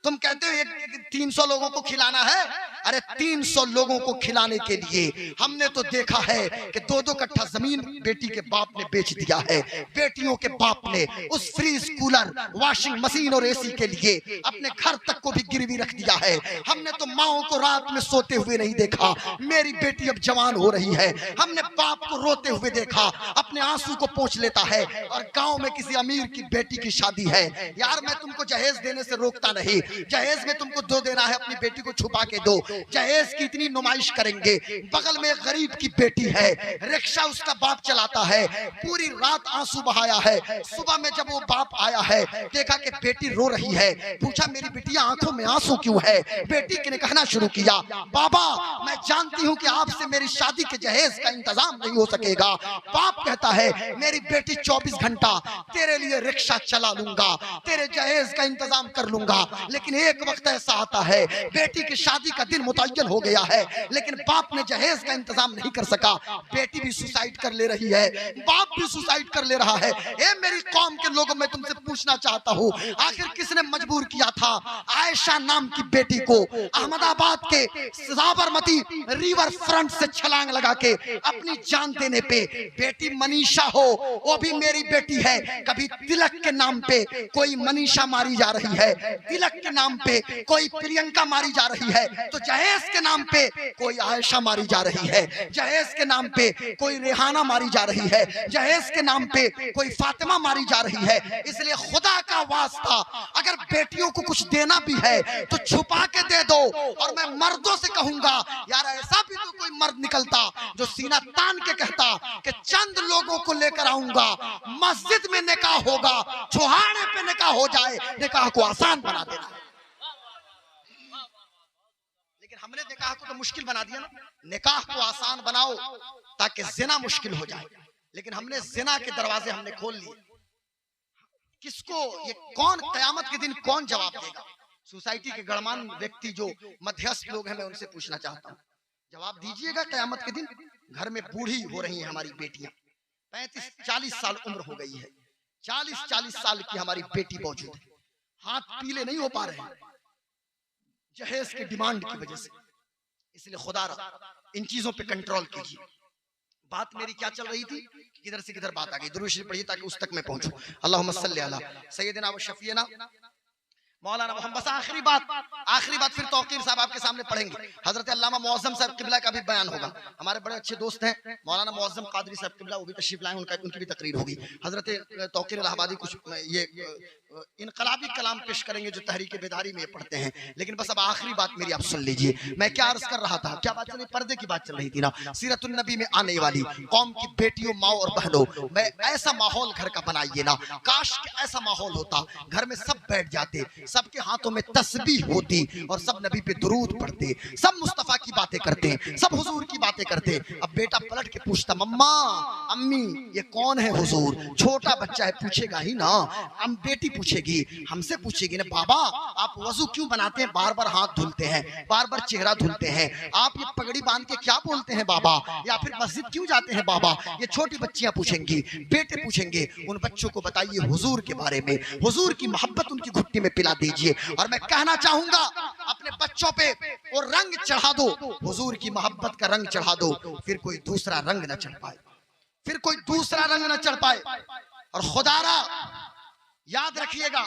तुम कहते हो 300 लोगों को खिलाना है। अरे 300 लोगों को खिलाने के लिए हमने तो देखा है कि 2-2 कट्ठा जमीन बेटी के बाप ने बेच दिया है। बेटियों के बाप ने उस फ्रीज, कूलर, वॉशिंग मशीन और एसी के लिए अपने घर तक को भी गिरवी रख दिया है। हमने तो माओं को रात में सोते हुए नहीं देखा, मेरी बेटी अब जवान हो रही है। हमने बाप को रोते हुए देखा, अपने आंसू को पोंछ लेता है, और गांव में किसी अमीर की बेटी की शादी है। यार मैं तुमको जहेज देने से रोकता नहीं, जहेज में तुमको दो देना है, अपनी बेटी को छुपा के दो। जहेज की इतनी नुमाइश करेंगे। बगल में एक गरीब की बेटी है, रिक्शा उसका बाप चलाता है, पूरी रात आंसू बहाया है। सुबह में जब वो बाप आया है, देखा कि बेटी रो रही है, पूछा मेरी बिटिया आंखों में आंसू क्यों है? बेटी ने कहना शुरू किया, बाबा मैं जानती हूँ कि आपसे मेरी शादी के जहेज का इंतजाम नहीं हो सकेगा। बाप कहता है मेरी बेटी 24 घंटा तेरे लिए रिक्शा चला लूंगा, तेरे जहेज का इंतजाम कर लूंगा। लेकिन एक वक्त ऐसा आता है, बेटी की शादी का दिन मुतय्यन हो गया है, लेकिन बाप ने जहेज का इंतजाम नहीं कर सका। बेटी भी सुसाइड कर ले रही है, बाप भी सुसाइड कर ले रहा है। ए मेरी कौम के लोगों, मैं तुमसे पूछना चाहता हूँ, आखिर किसने मजबूर किया था आयशा नाम की बेटी को अहमदाबाद के साबरमती रिवर फ्रंट से छलांग लगा के अपनी जान देने पे? बेटी मनीषा हो, वो भी मेरी बेटी है। कभी तिलक के नाम पे कोई मनीषा मारी जा रही है, तिलक के नाम पे कोई प्रियंका मारी जा रही है, तो जहेज के नाम पे कोई आयशा मारी जा रही है, जहेज के नाम पे कोई रेहाना मारी जा रही है, जहेज के नाम पे कोई फातिमा मारी जा रही है। इसलिए खुदा का वास्ता, अगर बेटियों को कुछ देना भी है तो छुपा के दे दो। और मैं मर्दों से कहूंगा, यार ऐसा भी तो कोई मर्द निकलता जो सीना तान के कहता कि चंद लोगों को लेकर आऊंगा, मस्जिद में निकाह होगा, चौहाने पे निकाह हो जाए, निकाह को आसान बना देना। लेकिन हमने निकाह को तो मुश्किल बना दिया ना। निकाह को आसान बनाओ ताकि जिना मुश्किल हो जाए, लेकिन हमने जिना के दरवाजे हमने खोल लिए। किसको ये, कौन कयामत के दिन कौन जवाब देगा? सोसाइटी के गणमान्य व्यक्ति जो मध्यस्थ लोग हैं, मैं उनसे पूछना चाहता हूँ, जवाब दीजिएगा कयामत के दिन। घर में बूढ़ी हो रही हैं हमारी बेटियां, 35-40 साल उम्र हो गई है, 40-40 साल की हमारी बेटी मौजूद है, हाथ पीले नहीं हो पा रहे हैं जहेज की डिमांड की वजह से। इसलिए खुदा इन चीजों पे कंट्रोल कीजिए। बात मेरी क्या चल रही थी, किधर से किधर बात आ गई। दुरूद शरीफ पढ़िए ताकि उस तक मैं पहुंचूं। अल्लाहुम्मा सल्ली अला सय्यदिना व शफीना मौलाना मोहम्मद। बस आखिरी बात फिर तौकीर साहब आपके सामने पढ़ेंगे। हजरत अल्लामा मुअज्जम साहब किबला का भी बयान होगा। हमारे बड़े अच्छे दोस्त हैं मौलाना मुअज्जम कादरी साहब किबला, वो भी तशरीफ लाए, उनकी भी तकरीर होगी। हजरत तौकीर इलाहाबादी कुछ ये इनकलाबी कलाम पेश करेंगे जो तहरीक बेदारी में पढ़ते हैं। लेकिन बस अब आखिरी बात मेरी आप सुन लीजिए। मैं क्या अर्ज कर रहा था, क्या बात चल रही, पर्दे की बात चल रही थी ना। सीरतुन नबी में आने वाली कौम की बेटियों, माओ और बहनों, मैं ऐसा माहौल घर का बनाइए ना। काश के ऐसा माहौल होता, घर में सब बैठ जाते, सबके हाथों में तस्बीह होती और सब नबी पे दुरूद पढ़ते, सब मुस्तफा की बातें करते, सब हुजूर की बातें करते। अब बेटा पलट के पूछता, मम्मा अम्मी ये कौन है हुजूर? छोटा बच्चा है, पूछेगा ही ना। बेटी पूछेगी, हमसे पूछेगी ना, बाबा आप वजू क्यों बनाते हैं, बार बार हाथ धुलते हैं, बार बार चेहरा धुलते हैं, आप ये पगड़ी बांध के क्या बोलते हैं बाबा, या फिर मस्जिद क्यों जाते हैं बाबा। ये छोटी बच्चियां पूछेंगी, बेटे पूछेंगे। उन बच्चों को बताइए हुजूर के बारे में, हुजूर की मोहब्बत उनकी घुट्टी में पिला दीजिए। और मैं कहना चाहूंगा अपने बच्चों पे वो रंग चढ़ा दो, हुजूर की मोहब्बत का रंग चढ़ा दो, फिर कोई दूसरा रंग न चढ़ पाए, फिर कोई दूसरा रंग न चढ़ पाए। और खुदारा याद रखिएगा,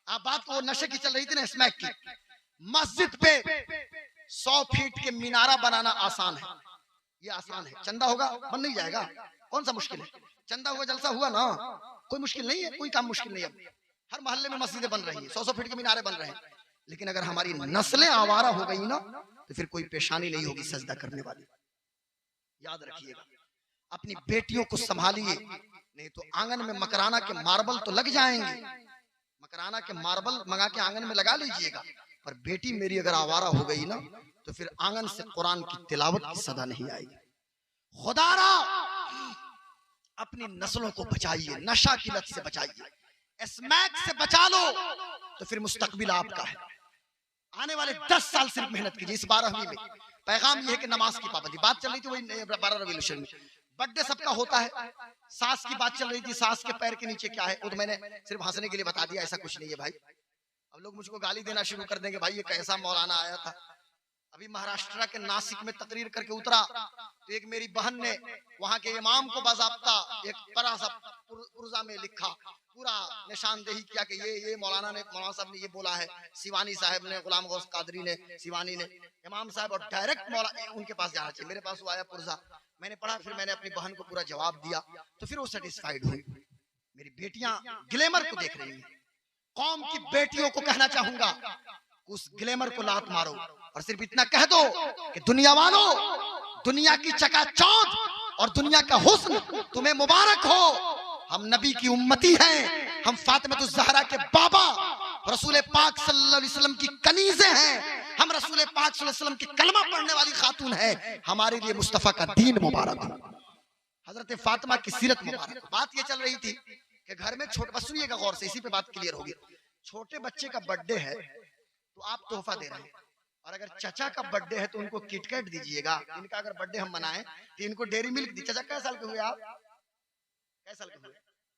आप बात को नशे की चल रही थी ना, स्मैक की, मस्जिद पे 100 फीट के मीनारा बनाना आसान है, ये आसान है। चंदा होगा बन नहीं जाएगा, कौन सा मुश्किल है, चंदा हुआ जलसा हुआ ना, कोई मुश्किल नहीं है, कोई काम मुश्किल नहीं है। हर मोहल्ले में मस्जिदें बन रही हैं, 100 फीट के मीनारे बन रहे हैं। लेकिन अगर हमारी नस्लें आवारा हो गई ना, तो फिर कोई पेशानी नहीं होगी सजदा करने वाली। याद रखिएगा, अपनी बेटियों को संभालिए, नहीं तो आंगन में मकराना के मार्बल तो लग जाएंगे, मकराना के मार्बल मंगा के आंगन में लगा लीजिएगा, पर बेटी मेरी अगर आवारा हो गई ना, तो फिर आंगन से कुरान की तिलावत की सदा नहीं आएगी। खुदारा अपनी नस्लों को बचाइए, नशा की लत से बचाइए, स्मैक से बचा लो, तो फिर मुस्तकबिल आपका है। आने वाले 10 साल सिर्फ मेहनत कीजिए। इस 12वीं में पैगाम यह है कि नमाज की पाबंदी, बात चल रही थी वही 12 रबीउल अव्वल में, बर्थडे सबका होता है, सास की बात चल रही थी, सास के पैर के नीचे क्या है, वो तो मैंने सिर्फ हंसने के लिए बता दिया, ऐसा कुछ नहीं है भाई। अब लोग मुझको गाली देना शुरू कर देंगे, भाई ये कैसा मौलाना आया था। अभी महाराष्ट्र के नासिक में तकरीर करके उतरा, तो एक मेरी बहन ने वहां के इमाम को बाज़ाब्ता एक बड़ा सा पुर्जा में लिखा, पूरा निशानदेही किया कि ये मौलाना साहब ने ये बोला है, शिवानी साहब ने, गुलाम गौस कादरी ने, शिवानी ने, इमाम साहब, और डायरेक्ट मौलाना उनके पास जाना चाहिए। मेरे पास वो आया पुर्जा, मैंने पढ़ा, फिर मैंने अपनी बहन को पूरा जवाब दिया, तो फिर वो सेटिस्फाइड हुई। मेरी बेटियां ग्लैमर को देख रही हैं, कौम की बेटियों को कहना चाहूंगा, उस ग्लैमर को लात मारो और सिर्फ इतना कह दो कि दुनिया वालों, दुनिया की चकाचौंध और दुनिया का हुस्न तुम्हें मुबारक हो, हम नबी की उम्मती हैं, हम फातिमा ज़हरा के बाबा रसूल पाक सल्लल्लाहु अलैहि वसल्लम की कनीज़े हैं, हम रसूल पाक सल्लल्लाहु अलैहि वसल्लम की कलमा पढ़ने वाली खातून है, हमारे लिए मुस्तफा का दीन मुबारक हो, हजरत फातिमा की सीरत मुबारक। बात ये चल रही थी कि घर में छोटे, बस सुनिएगा गौर से, इसी पे बात क्लियर होगी। छोटे बच्चे का बर्थडे है तो आप तोहफा दे रहे हैं, और अगर चचा का बर्थडे है तो उनको किटकैट दीजिएगा। इनका अगर बर्थडे हम मनाएं तो इनको डेयरी मिल्क दी। चचा कै साल के हुए आप, कै साल के हुए,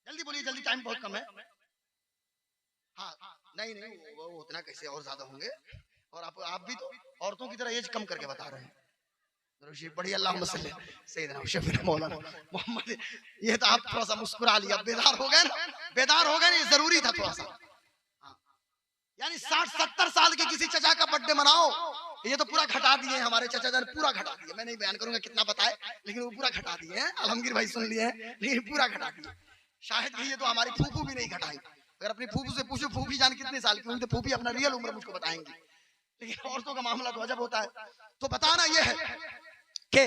जल्दी बोलिए, जल्दी, टाइम बहुत कम है। हाँ नहीं वो उतना कैसे, और ज्यादा होंगे, और आप भी तो औरतों की तरह एज कम करके बता रहे हैं। बढ़िया, अल्लाहुम्मा सल्ली सैयदना शफीना मौलाना मोहम्मद। ये तो आप थोड़ा सा मुस्कुरा लिया, बेदार हो गए ना, बेदार हो गए ना, ये जरूरी था थोड़ा सा। यानी 60-70 साल के किसी चचा का बर्थडे मनाओ, ये तो पूरा घटा दिए हमारे चचा जान, पूरा घटा दिए। मैं नहीं बयान करूंगा कितना बताए, लेकिन वो पूरा घटा दिए हैं। आलमगीर भाई सुन लिए हैं, लेकिन पूरा घटा दिए। शायद ये तो हमारी फूफू भी नहीं घटाई। अगर अपनी फूफू से पूछो, फूफी जान कितने साल की हुई, तो फूफी अपना रियल उम्र मुझको बताएंगी। लेकिन औरतों का मामला तो अजब होता है। तो बताना यह है कि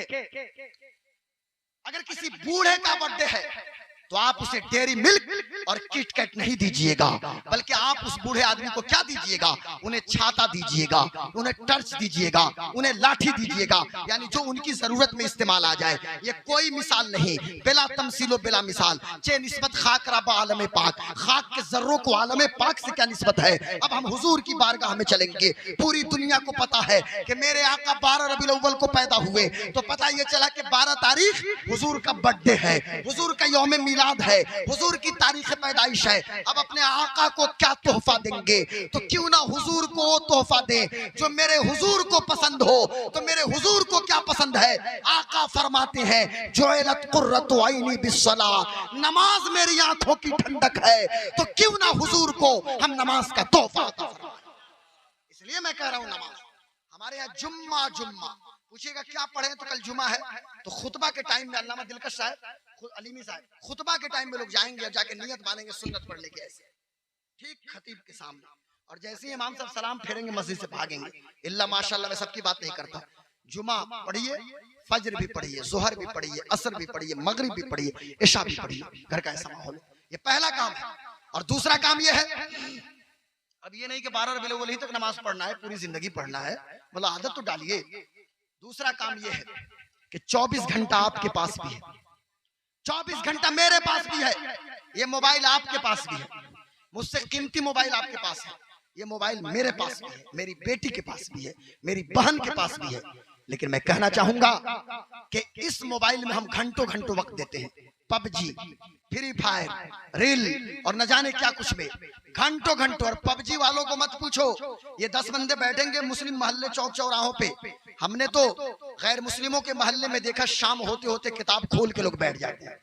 अगर किसी बूढ़े का बर्थडे है तो आप उसे डेयरी मिल्क और किटकैट नहीं दीजिएगा, बल्कि आप उस बूढ़े आदमी को क्या दीजिएगा, उन्हें छाता दीजिएगा, उन्हें टर्च दीजिएगा, उन्हें लाठी दीजिएगा, यानी जो उनकी जरूरत में इस्तेमाल आ जाए। ये कोई मिसाल नहीं, बिला तमसीलो बिला मिसाल। चे निस्बत खाक रबा आलम पाक, खाक के जर्रों को आलम पाक से क्या निस्बत है। अब हम हुजूर की बारगाह में चलेंगे। पूरी दुनिया को पता है कि मेरे आका 12 रबीउल अव्वल को पैदा हुए, तो पता ये चला कि 12 तारीख हुजूर का बर्थडे है, हुजूर का यौम है, हुजूर की तारीख पैदाइश है। अब अपने आका को क्या तोहफा देंगे, तो क्यों ना हुजूर को वो तोहफा दें जो मेरे हुजूर को पसंद हो। तो मेरे हुजूर को क्या पसंद है, आका फरमाते हैं जुइलत कुर्रतु ऐनी बिस्सला, नमाज मेरी आंखों की ठंडक है, तो क्यों ना हुजूर को हम नमाज का तोहफा अता फरमाएं। इसलिए मैं कह रहा हूं, नमाज हमारे यहाँ जुम्मा पूछिएगा क्या पढ़े, तो कल जुमा है, तो खुतबा के टाइम में अल्लामा दिलकश साहब, अलीमी साहब, खुतबा के टाइम में लोग जाएंगे और जाके नियत मानेंगे सुन्नत पढ़ने की, ऐसे ठीक खतीब के सामने, और जैसे ही इमाम साहब सलाम फेरेंगे मस्जिद से भागेंगे। इल्ला माशाल्लाह, मैं सबकी बात नहीं करता, जुमा पढ़िए, फजर भी पढ़िए, जोहर भी पढ़िए, असर भी पढ़िए, मगरिब भी पढ़िए, इशा भी पढ़िए, घर का ऐसा माहौल है। ये पहला काम है। और दूसरा काम ये है, अब ये नहीं कि 12 रबीउल अव्वल ही तक नमाज पढ़ना है, पूरी जिंदगी पढ़ना है, मतलब आदत तो डालिए। दूसरा काम यह है कि 24 घंटा आपके पास भी है, 24 घंटा मेरे पास भी है, ये मोबाइल आपके पास भी है। मुझसे कीमती मोबाइल आपके पास है, ये मोबाइल मेरे पास भी है, मेरी बेटी के पास भी है, मेरी बहन के पास भी है, लेकिन मैं कहना चाहूंगा कि इस मोबाइल में हम घंटों घंटों वक्त देते हैं। पबजी, फ्री फायर, रील और न जाने क्या कुछ में घंटों घंटों। और पबजी वालों को मत पूछो, ये 10 बंदे बैठेंगे मुस्लिम मोहल्ले चौक चौराहों पे, हमने तो गैर मुस्लिमों के मोहल्ले में देखा शाम होते होते किताब खोल के लोग बैठ जाते हैं।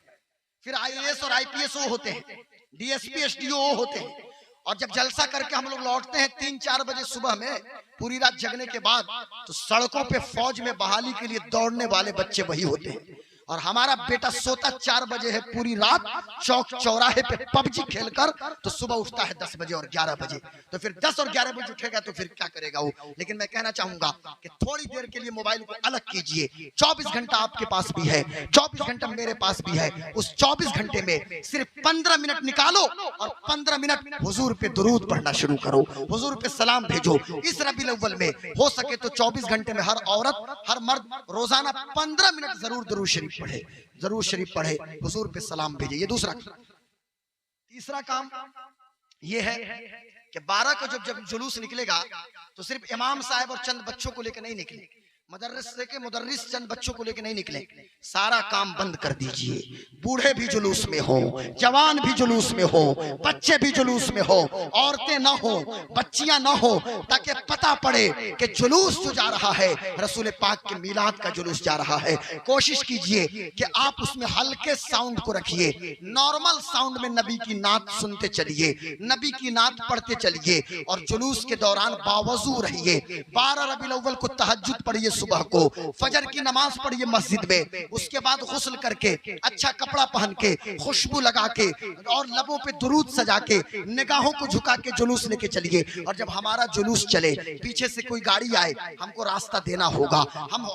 फिर IAS और IPS होते हैं, DSP SDO होते हैं, और जब जलसा करके हम लोग लौटते हैं 3-4 बजे सुबह में, पूरी रात जगने के बाद, तो सड़कों पे फौज में बहाली के लिए दौड़ने वाले बच्चे वही होते हैं। और हमारा बेटा सोता 4 बजे है, पूरी रात चौक चौराहे पे पबजी खेलकर, तो सुबह उठता है 10 बजे और 11 बजे। तो फिर 10 और 11 बजे उठेगा तो फिर क्या करेगा वो। लेकिन मैं कहना चाहूंगा कि थोड़ी देर के लिए मोबाइल को अलग कीजिए। 24 घंटा आपके पास भी है, 24 घंटा मेरे पास भी है। उस 24 घंटे में सिर्फ 15 मिनट निकालो और 15 मिनट हुजूर पे दुरूद पढ़ना शुरू करो, हुजूर पे सलाम भेजो। इस रबीउल अव्वल में हो सके तो 24 घंटे में हर औरत, हर मर्द रोजाना 15 मिनट जरूर दुरूद शरीफ पढ़े, जरूर शरीफ पढ़े, हुजूर पे सलाम भेजे। ये दूसरा। तीसरा काम ये है कि 12 को जब जुलूस निकलेगा तो सिर्फ इमाम साहब और चंद बच्चों को लेकर नहीं निकले, मदरसे के मुदर्रिस चंद बच्चों को लेकर नहीं निकले, सारा काम बंद कर दीजिए। बूढ़े भी जुलूस में हो, जवान भी जुलूस में हो, बच्चे भी जुलूस में हो, औरतें ना हो, बच्चियां ना हो, ताकि पता पड़े कि जुलूस जो जा रहा है रसूल पाक के मिलाद का जुलूस जा रहा है। कोशिश कीजिए कि आप उसमें हल्के साउंड को रखिए, नॉर्मल साउंड में नबी की नात सुनते चलिए, नबी की नात पढ़ते चलिए, और जुलूस के दौरान बावजू रहिए। 12 रबीउल अव्वल को तहज्जुद पढ़िए, सुबह को फजर की नमाज पढ़िए मस्जिद में, उसके बाद गुस्ल करके अच्छा कपड़ा पहन के, खुशबू लगा के और लबों पे दुरूद सजा के, निगाहों को झुका के जुलूस लेके चलिए। और जब हमारा जुलूस चले, पीछे से कोई गाड़ी आए, हमको रास्ता देना होगा। हम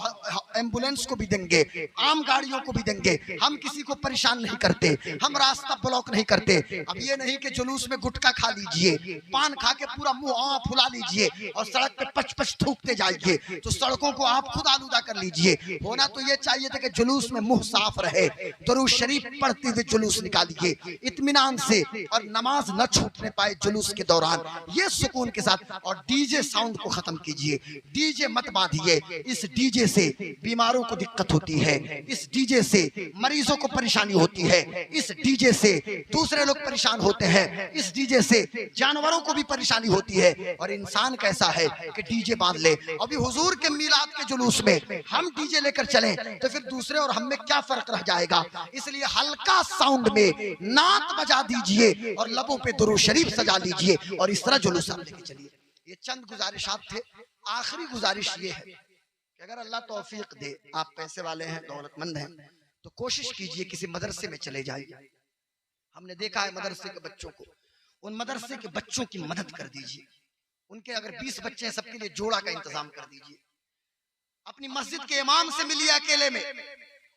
एम्बुलेंस को भी देंगे, आम गाड़ियों को भी देंगे, हम किसी को परेशान नहीं करते, हम रास्ता ब्लॉक नहीं करते। अब ये नहीं कि जुलूस में गुटखा खा लीजिए, पान खा के पूरा मुंह फुला लीजिए और सड़क पे पच पच थूकते जाइए, तो सड़कों को आप खुद आलूदा कर लीजिए। होना तो ये चाहिए था कि जुलूस में मुंह साफ रहे, दुरूद शरीफ पढ़ते हुए जुलूस निकालिए इत्मीनान से, और नमाज न छूटने पाए जुलूस के दौरान, ये सुकून के साथ। और डीजे साउंड को खत्म कीजिए, डीजे मत बांधिए। इस डीजे से बीमारों को दिक्कत होती है, इस डीजे से मरीजों को परेशानी होती है, इस डीजे से दूसरे लोग परेशान होते हैं, इस डीजे से जानवरों को भी परेशानी होती है। और इंसान कैसा है कि डीजे बांध ले। अभी हुजूर के मिलाद के जुलूस में हम डीजे लेकर चलें तो फिर दूसरे और हम में क्या फर्क रह जाएगा। इसलिए हल्का साउंड में नात बजा दीजिए और लबों पे दुरूद शरीफ सजा लीजिए और इस तरह जुलूस लेके चलिए। ये चंद गुजारिशात थे। आखिरी गुजारिश ये है कि अगर अल्लाह तौफीक दे, आप पैसे वाले हैं, दौलतमंद हैं, तो कोशिश कीजिए किसी मदरसे में चले जाइए। हमने देखा है मदरसे के बच्चों को, उन मदरसे के बच्चों की मदद कर दीजिए। उनके अगर 20 बच्चे हैं, सबके लिए जोड़ा का इंतजाम कर दीजिए। अपनी मस्जिद के इमाम से मिलिए अकेले में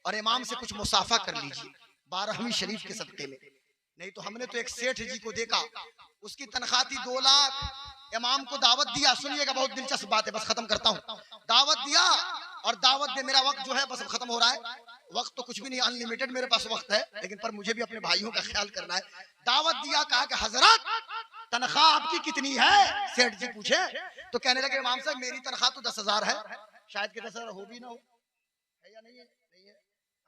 और इमाम से कुछ मुसाफा कर लीजिए 12वीं शरीफ के सदके में। नहीं तो हमने तो एक सेठ जी को देखा, उसकी तनख्वाह थी 2 लाख। इमाम को दावत दिया, सुनिएगा बहुत दिलचस्प बात है, बस खत्म करता हूँ। दावत दिया और दावत दे, मेरा वक्त जो है बस खत्म हो रहा है, वक्त तो कुछ भी नहीं, अनलिमिटेड मेरे पास वक्त है, लेकिन पर मुझे भी अपने भाइयों का ख्याल करना है। दावत दिया, कहा कि हजरत तनख्वाह आपकी कितनी है? सेठ जी पूछे तो कहने लगे इमाम साहब मेरी तनख्वाह तो 10,000 है। शायद कि 10,000 हो भी ना हो, है या नहीं है? नहीं है,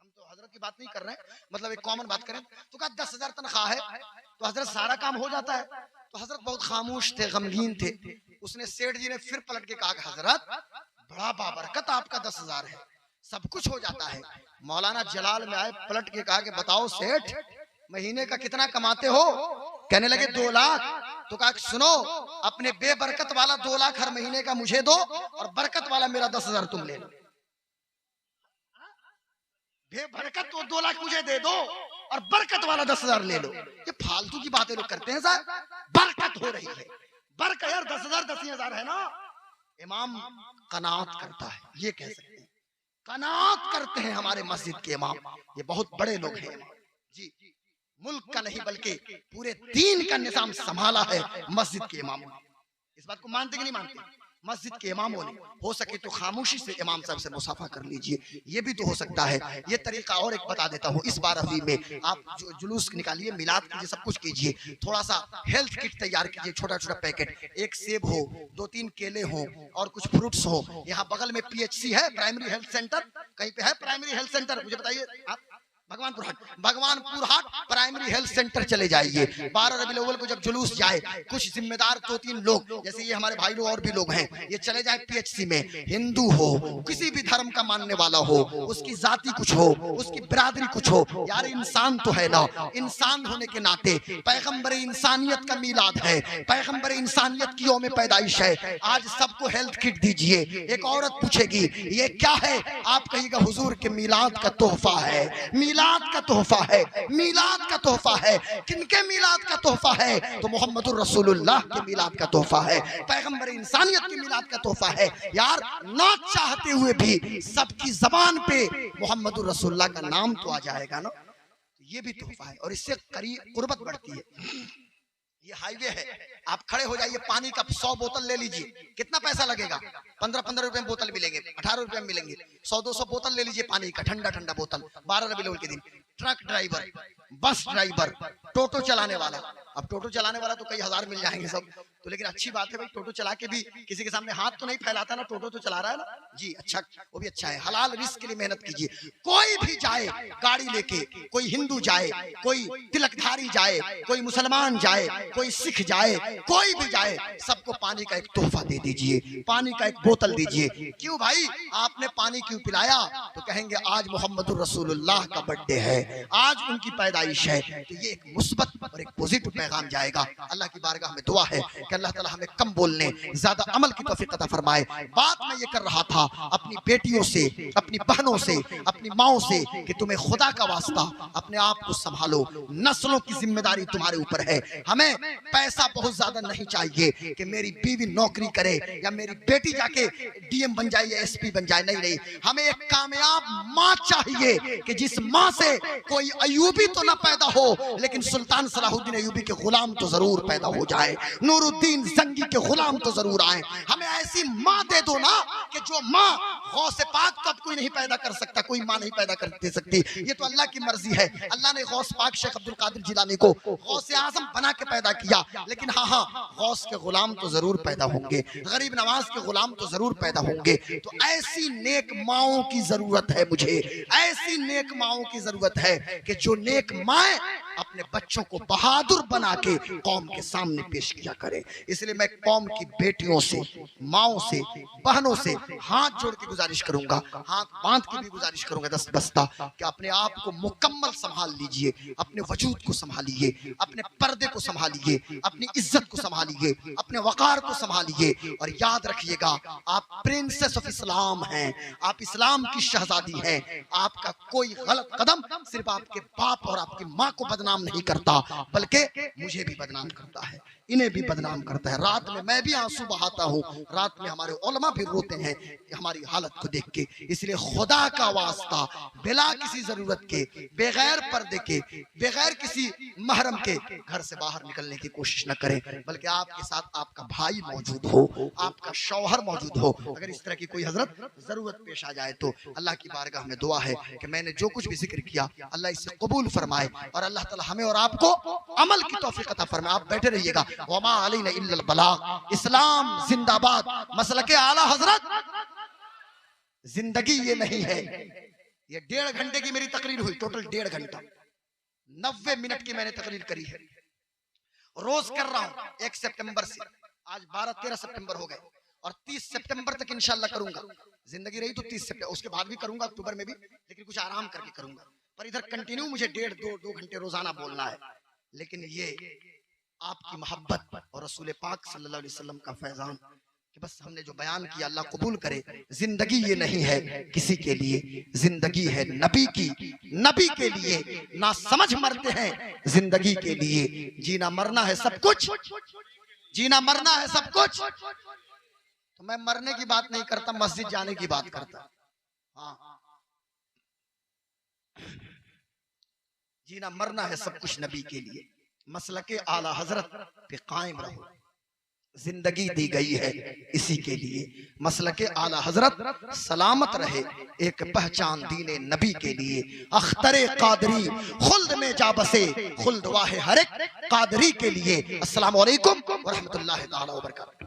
हम तो हजरत की बात नहीं कर रहे हैं, मतलब एक कॉमन बात करें। तो कहा 10,000 तनख्वाह है तो हजरत सारा काम हो जाता है। तो हजरत बहुत खामोश थे, गमगीन थे। उसने सेठ जी ने फिर पलट के कहा हजरत बड़ा बाबरकत आपका 10,000 है, सब कुछ हो जाता है। मौलाना जलाल में आए, पलट के कहा कि बताओ सेठ महीने का कितना कमाते हो? कहने लगे 2 लाख। तो कहा सुनो, अपने बेबरकत वाला 2 लाख हर महीने का मुझे दो और बरकत वाला मेरा 10,000 तुम ले लो। बेबरकत तो 2 लाख मुझे दे दो और बरकत वाला 10,000 ले लो। ये फालतू की बातें लोग करते हैं साहब, बरकत हो रही है, बरकत यार 10,000 10,000 है ना। इमाम कनात करता है, ये कह सकते हैं, कनात करते हैं हमारे मस्जिद के इमाम। ये बहुत बड़े लोग हैं जी, मुल्क का नहीं बल्कि पूरे दीन का निजाम संभाला है मस्जिद के इमाम। इस बात को मानते कि नहीं मानते? मस्जिद के इमामों ने, हो सके तो खामोशी से इमाम साहब से मुसाफा कर लीजिए, ये भी तो हो सकता है। ये तरीका और एक बता देता हूँ, इस 12वीं में आप जुलूस निकालिए, मिलाद कीजिए, सब कुछ कीजिए, थोड़ा सा हेल्थ किट तैयार कीजिए, छोटा छोटा पैकेट, एक सेब हो, 2-3 केले हो और कुछ फ्रूट्स हो। यहाँ बगल में PHC है, प्राइमरी हेल्थ सेंटर, कहीं पे है प्राइमरी हेल्थ सेंटर, मुझे बताइए आप। भगवानपुर हाट प्राइमरी हेल्थ सेंटर चले जाइए। 12 रबीउल अव्वल को जब जुलूस जाए, कुछ जिम्मेदार 2-3 लोग, जैसे ये हमारे भाई लोग और भी लोग हैं, ये चले जाए PHC में, हिंदू हो, किसी भी धर्म का मानने वाला हो, उसकी जाति कुछ हो, उसकी बिरादरी कुछ हो, यार इंसान तो है ना, इंसान होने के नाते पैगंबर इंसानियत का मीलाद है, पैगंबर इंसानियत की यौम पैदाइश है, आज सबको हेल्थ किट दीजिए। एक औरत पूछेगी ये क्या है, आप कहिएगा हुजूर के मीलाद का तोहफा है, मीलाद का तोहफा है, मीलाद का तोहफा है। किनके मीलाद का तोहफा है? तो मोहम्मदुर रसूलुल्लाह के मीलाद का तोहफा है, पैगंबर इंसानियत के मीलाद का तोहफा है। यार ना चाहते हुए भी सबकी जबान पे मोहम्मदुर रसूलुल्लाह का नाम तो आ जाएगा ना, ये भी तोहफा है और इससे करीब कुर्बत बढ़ती है। ये हाईवे है, आप खड़े हो जाइए, पानी का 100 बोतल ले लीजिए, कितना पैसा लगेगा? 15-15 रुपए में बोतल मिलेंगे, 18 रुपए में मिलेंगे। 100-200 बोतल ले लीजिए पानी का, ठंडा ठंडा बोतल। 12 रबीउल अव्वल के दिन ट्रक ड्राइवर, बस ड्राइवर, टोटो चलाने वाला, अब टोटो चलाने वाला तो कई हजार मिल जाएंगे सब तो, लेकिन अच्छी बात है भाई, टोटो चला के भी किसी के सामने हाथ तो नहीं फैलाता ना, टोटो तो चला रहा है ना जी, अच्छा, वो भी अच्छा है। हलाल रिस्क के लिए मेहनत कीजिए। कोई भी जाए गाड़ी लेके, कोई हिंदू जाए, कोई तिलकधारी जाए, कोई मुसलमान जाए, कोई सिख जाए, कोई भी जाए, सबको पानी का एक तोहफा दे दीजिए, पानी का एक बोतल दीजिए। क्यों भाई आपने पानी क्यों पिलाया? तो कहेंगे आज मोहम्मदुर रसूलुल्लाह का बर्थडे है, आज उनकी पैदाइश है। तो ये एक मुस्बत और एक पॉजिटिव पैगाम जाएगा। अल्लाह की बारगाह में दुआ है कि अल्लाह ताला हमें कम बोलने, ज्यादा अमल की तौफीक अता फरमाए। बात मैं ये कर रहा था अपनी बेटियों से, अपनी बहनों से, अपनी माओं से कि तुम्हें खुदा का वास्ता अपने आप को संभालो, नस्लों की जिम्मेदारी तुम्हारे ऊपर है। हमें पैसा बहुत ज्यादा नहीं चाहिए कि मेरी बीवी नौकरी करे या मेरी बेटी जाके DM बन जाए या SP बन जाए, नहीं नहीं, हमें एक कामयाब माँ चाहिए कि जिस माँ से कोई अयूबी तो ना पैदा हो, लेकिन सुल्तान सलाहुद्दीन अयूबी के गुलाम तो जरूर पैदा हो जाए, नूरुद्दीन जंगी के गुलाम तो जरूर आए। हमें ऐसी माँ दे दो ना कि जो माँ गौसे पाक तो अब कोई नहीं पैदा कर सकता, कोई माँ नहीं पैदा कर दे सकती, ये तो अल्लाह की मर्जी है। अल्लाह ने गौस पाक शेख अब्दुल कादिर जिलानी को गौसे आजम बना के पैदा किया, लेकिन हाँ हाँ गौस के गुलाम तो जरूर पैदा होंगे, गरीब नवाज के गुलाम तो जरूर पैदा होंगे। तो ऐसी नेक माओं की जरूरत है मुझे, ऐसी नेक माओं की जरूरत है कि जो नेक माए अपने बच्चों को बहादुर बना के कौम के सामने पेश किया करे। इसलिए मैं कौम की बेटियों से, माओं से, बहनों से हाथ जोड़ के गुजारिश करूंगा, हाथ बांध के भी गुजारिश करूंगा दस्त बस्ता कि अपने आप को मुकम्मल संभाल लीजिए, अपने वजूद को संभालिए, अपने पर्दे को संभालिए, अपनी इज्जत को संभालिए, अपने वकार को संभालिए। और याद रखिएगा आप प्रिंसेस ऑफ इस्लाम हैं, आप इस्लाम की शहजादी हैं। आपका कोई गलत कदम सिर्फ आपके बाप और आपकी माँ को बदनाम नहीं करता, बल्कि मुझे भी बदनाम करता है, इन्हें भी बदनाम करता है। रात में मैं भी आंसू बहाता हूँ, रात में हमारे उलमा भी रोते हैं कि हमारी हालत को देख के। इसलिए खुदा का वास्ता बिला किसी जरूरत के, बगैर पर्दे के, बगैर किसी महरम के घर से बाहर निकलने की कोशिश न करें, बल्कि आपके साथ आपका भाई मौजूद हो, आपका शौहर मौजूद हो। अगर इस तरह की कोई हजरत जरूरत पेश आ जाए तो अल्लाह की बारगाह में दुआ है कि मैंने जो कुछ भी जिक्र किया अल्लाह इसे कबूल फरमाए और अल्लाह ताला हमें और आपको अमल की तौफीक अता फरमाए। आप बैठे रहिएगा। वमा अलैना इल्लल बलाग। इस्लाम जिंदाबाद। मसलके आला हजरत। जिंदगी ये नहीं है। ये 1.5 घंटे की मेरी तकरीर हुई, टोटल 1.5 घंटा, 90 मिनट की मैंने तकरीर करी है। रोज कर रहा हूं 1 सितंबर से, आज 12-13 सितंबर हो गए और 30 सितंबर तक इंशाल्लाह करूंगा। जिंदगी रही तो 30 सितंबर, उसके बाद भी करूंगा अक्टूबर में भी, लेकिन कुछ आराम करके करूंगा। पर इधर कंटिन्यू मुझे 1.5-2 घंटे रोजाना बोलना है। लेकिन ये आपकी मोहब्बत और रसूल पाक सल्लल्लाहु अलैहि वसल्लम का फैजान कि बस हमने जो बयान किया अल्लाह कबूल करे। जिंदगी ये नहीं है किसी के लिए, जिंदगी है नबी की, नबी के लिए। ना समझ मरते हैं जिंदगी के लिए। जीना मरना है सब कुछ, जीना मरना है सब कुछ। तो मैं मरने की बात नहीं करता, मस्जिद जाने की बात करता। हाँ, जीना मरना है सब कुछ नबी के लिए। मसलके आला हजरत पे कायम रहो। जिंदगी दी गई है इसी के लिए। मसलके आला हजरत सलामत रहे, एक पहचान दीने नबी के लिए। अख्तरे कादरी खुल्द में जा बसे, खुल्द वाहे हर एक कादरी के लिए। अस्सलामु अलैकुम व रहमतुल्लाहि तआला व बरकातहू।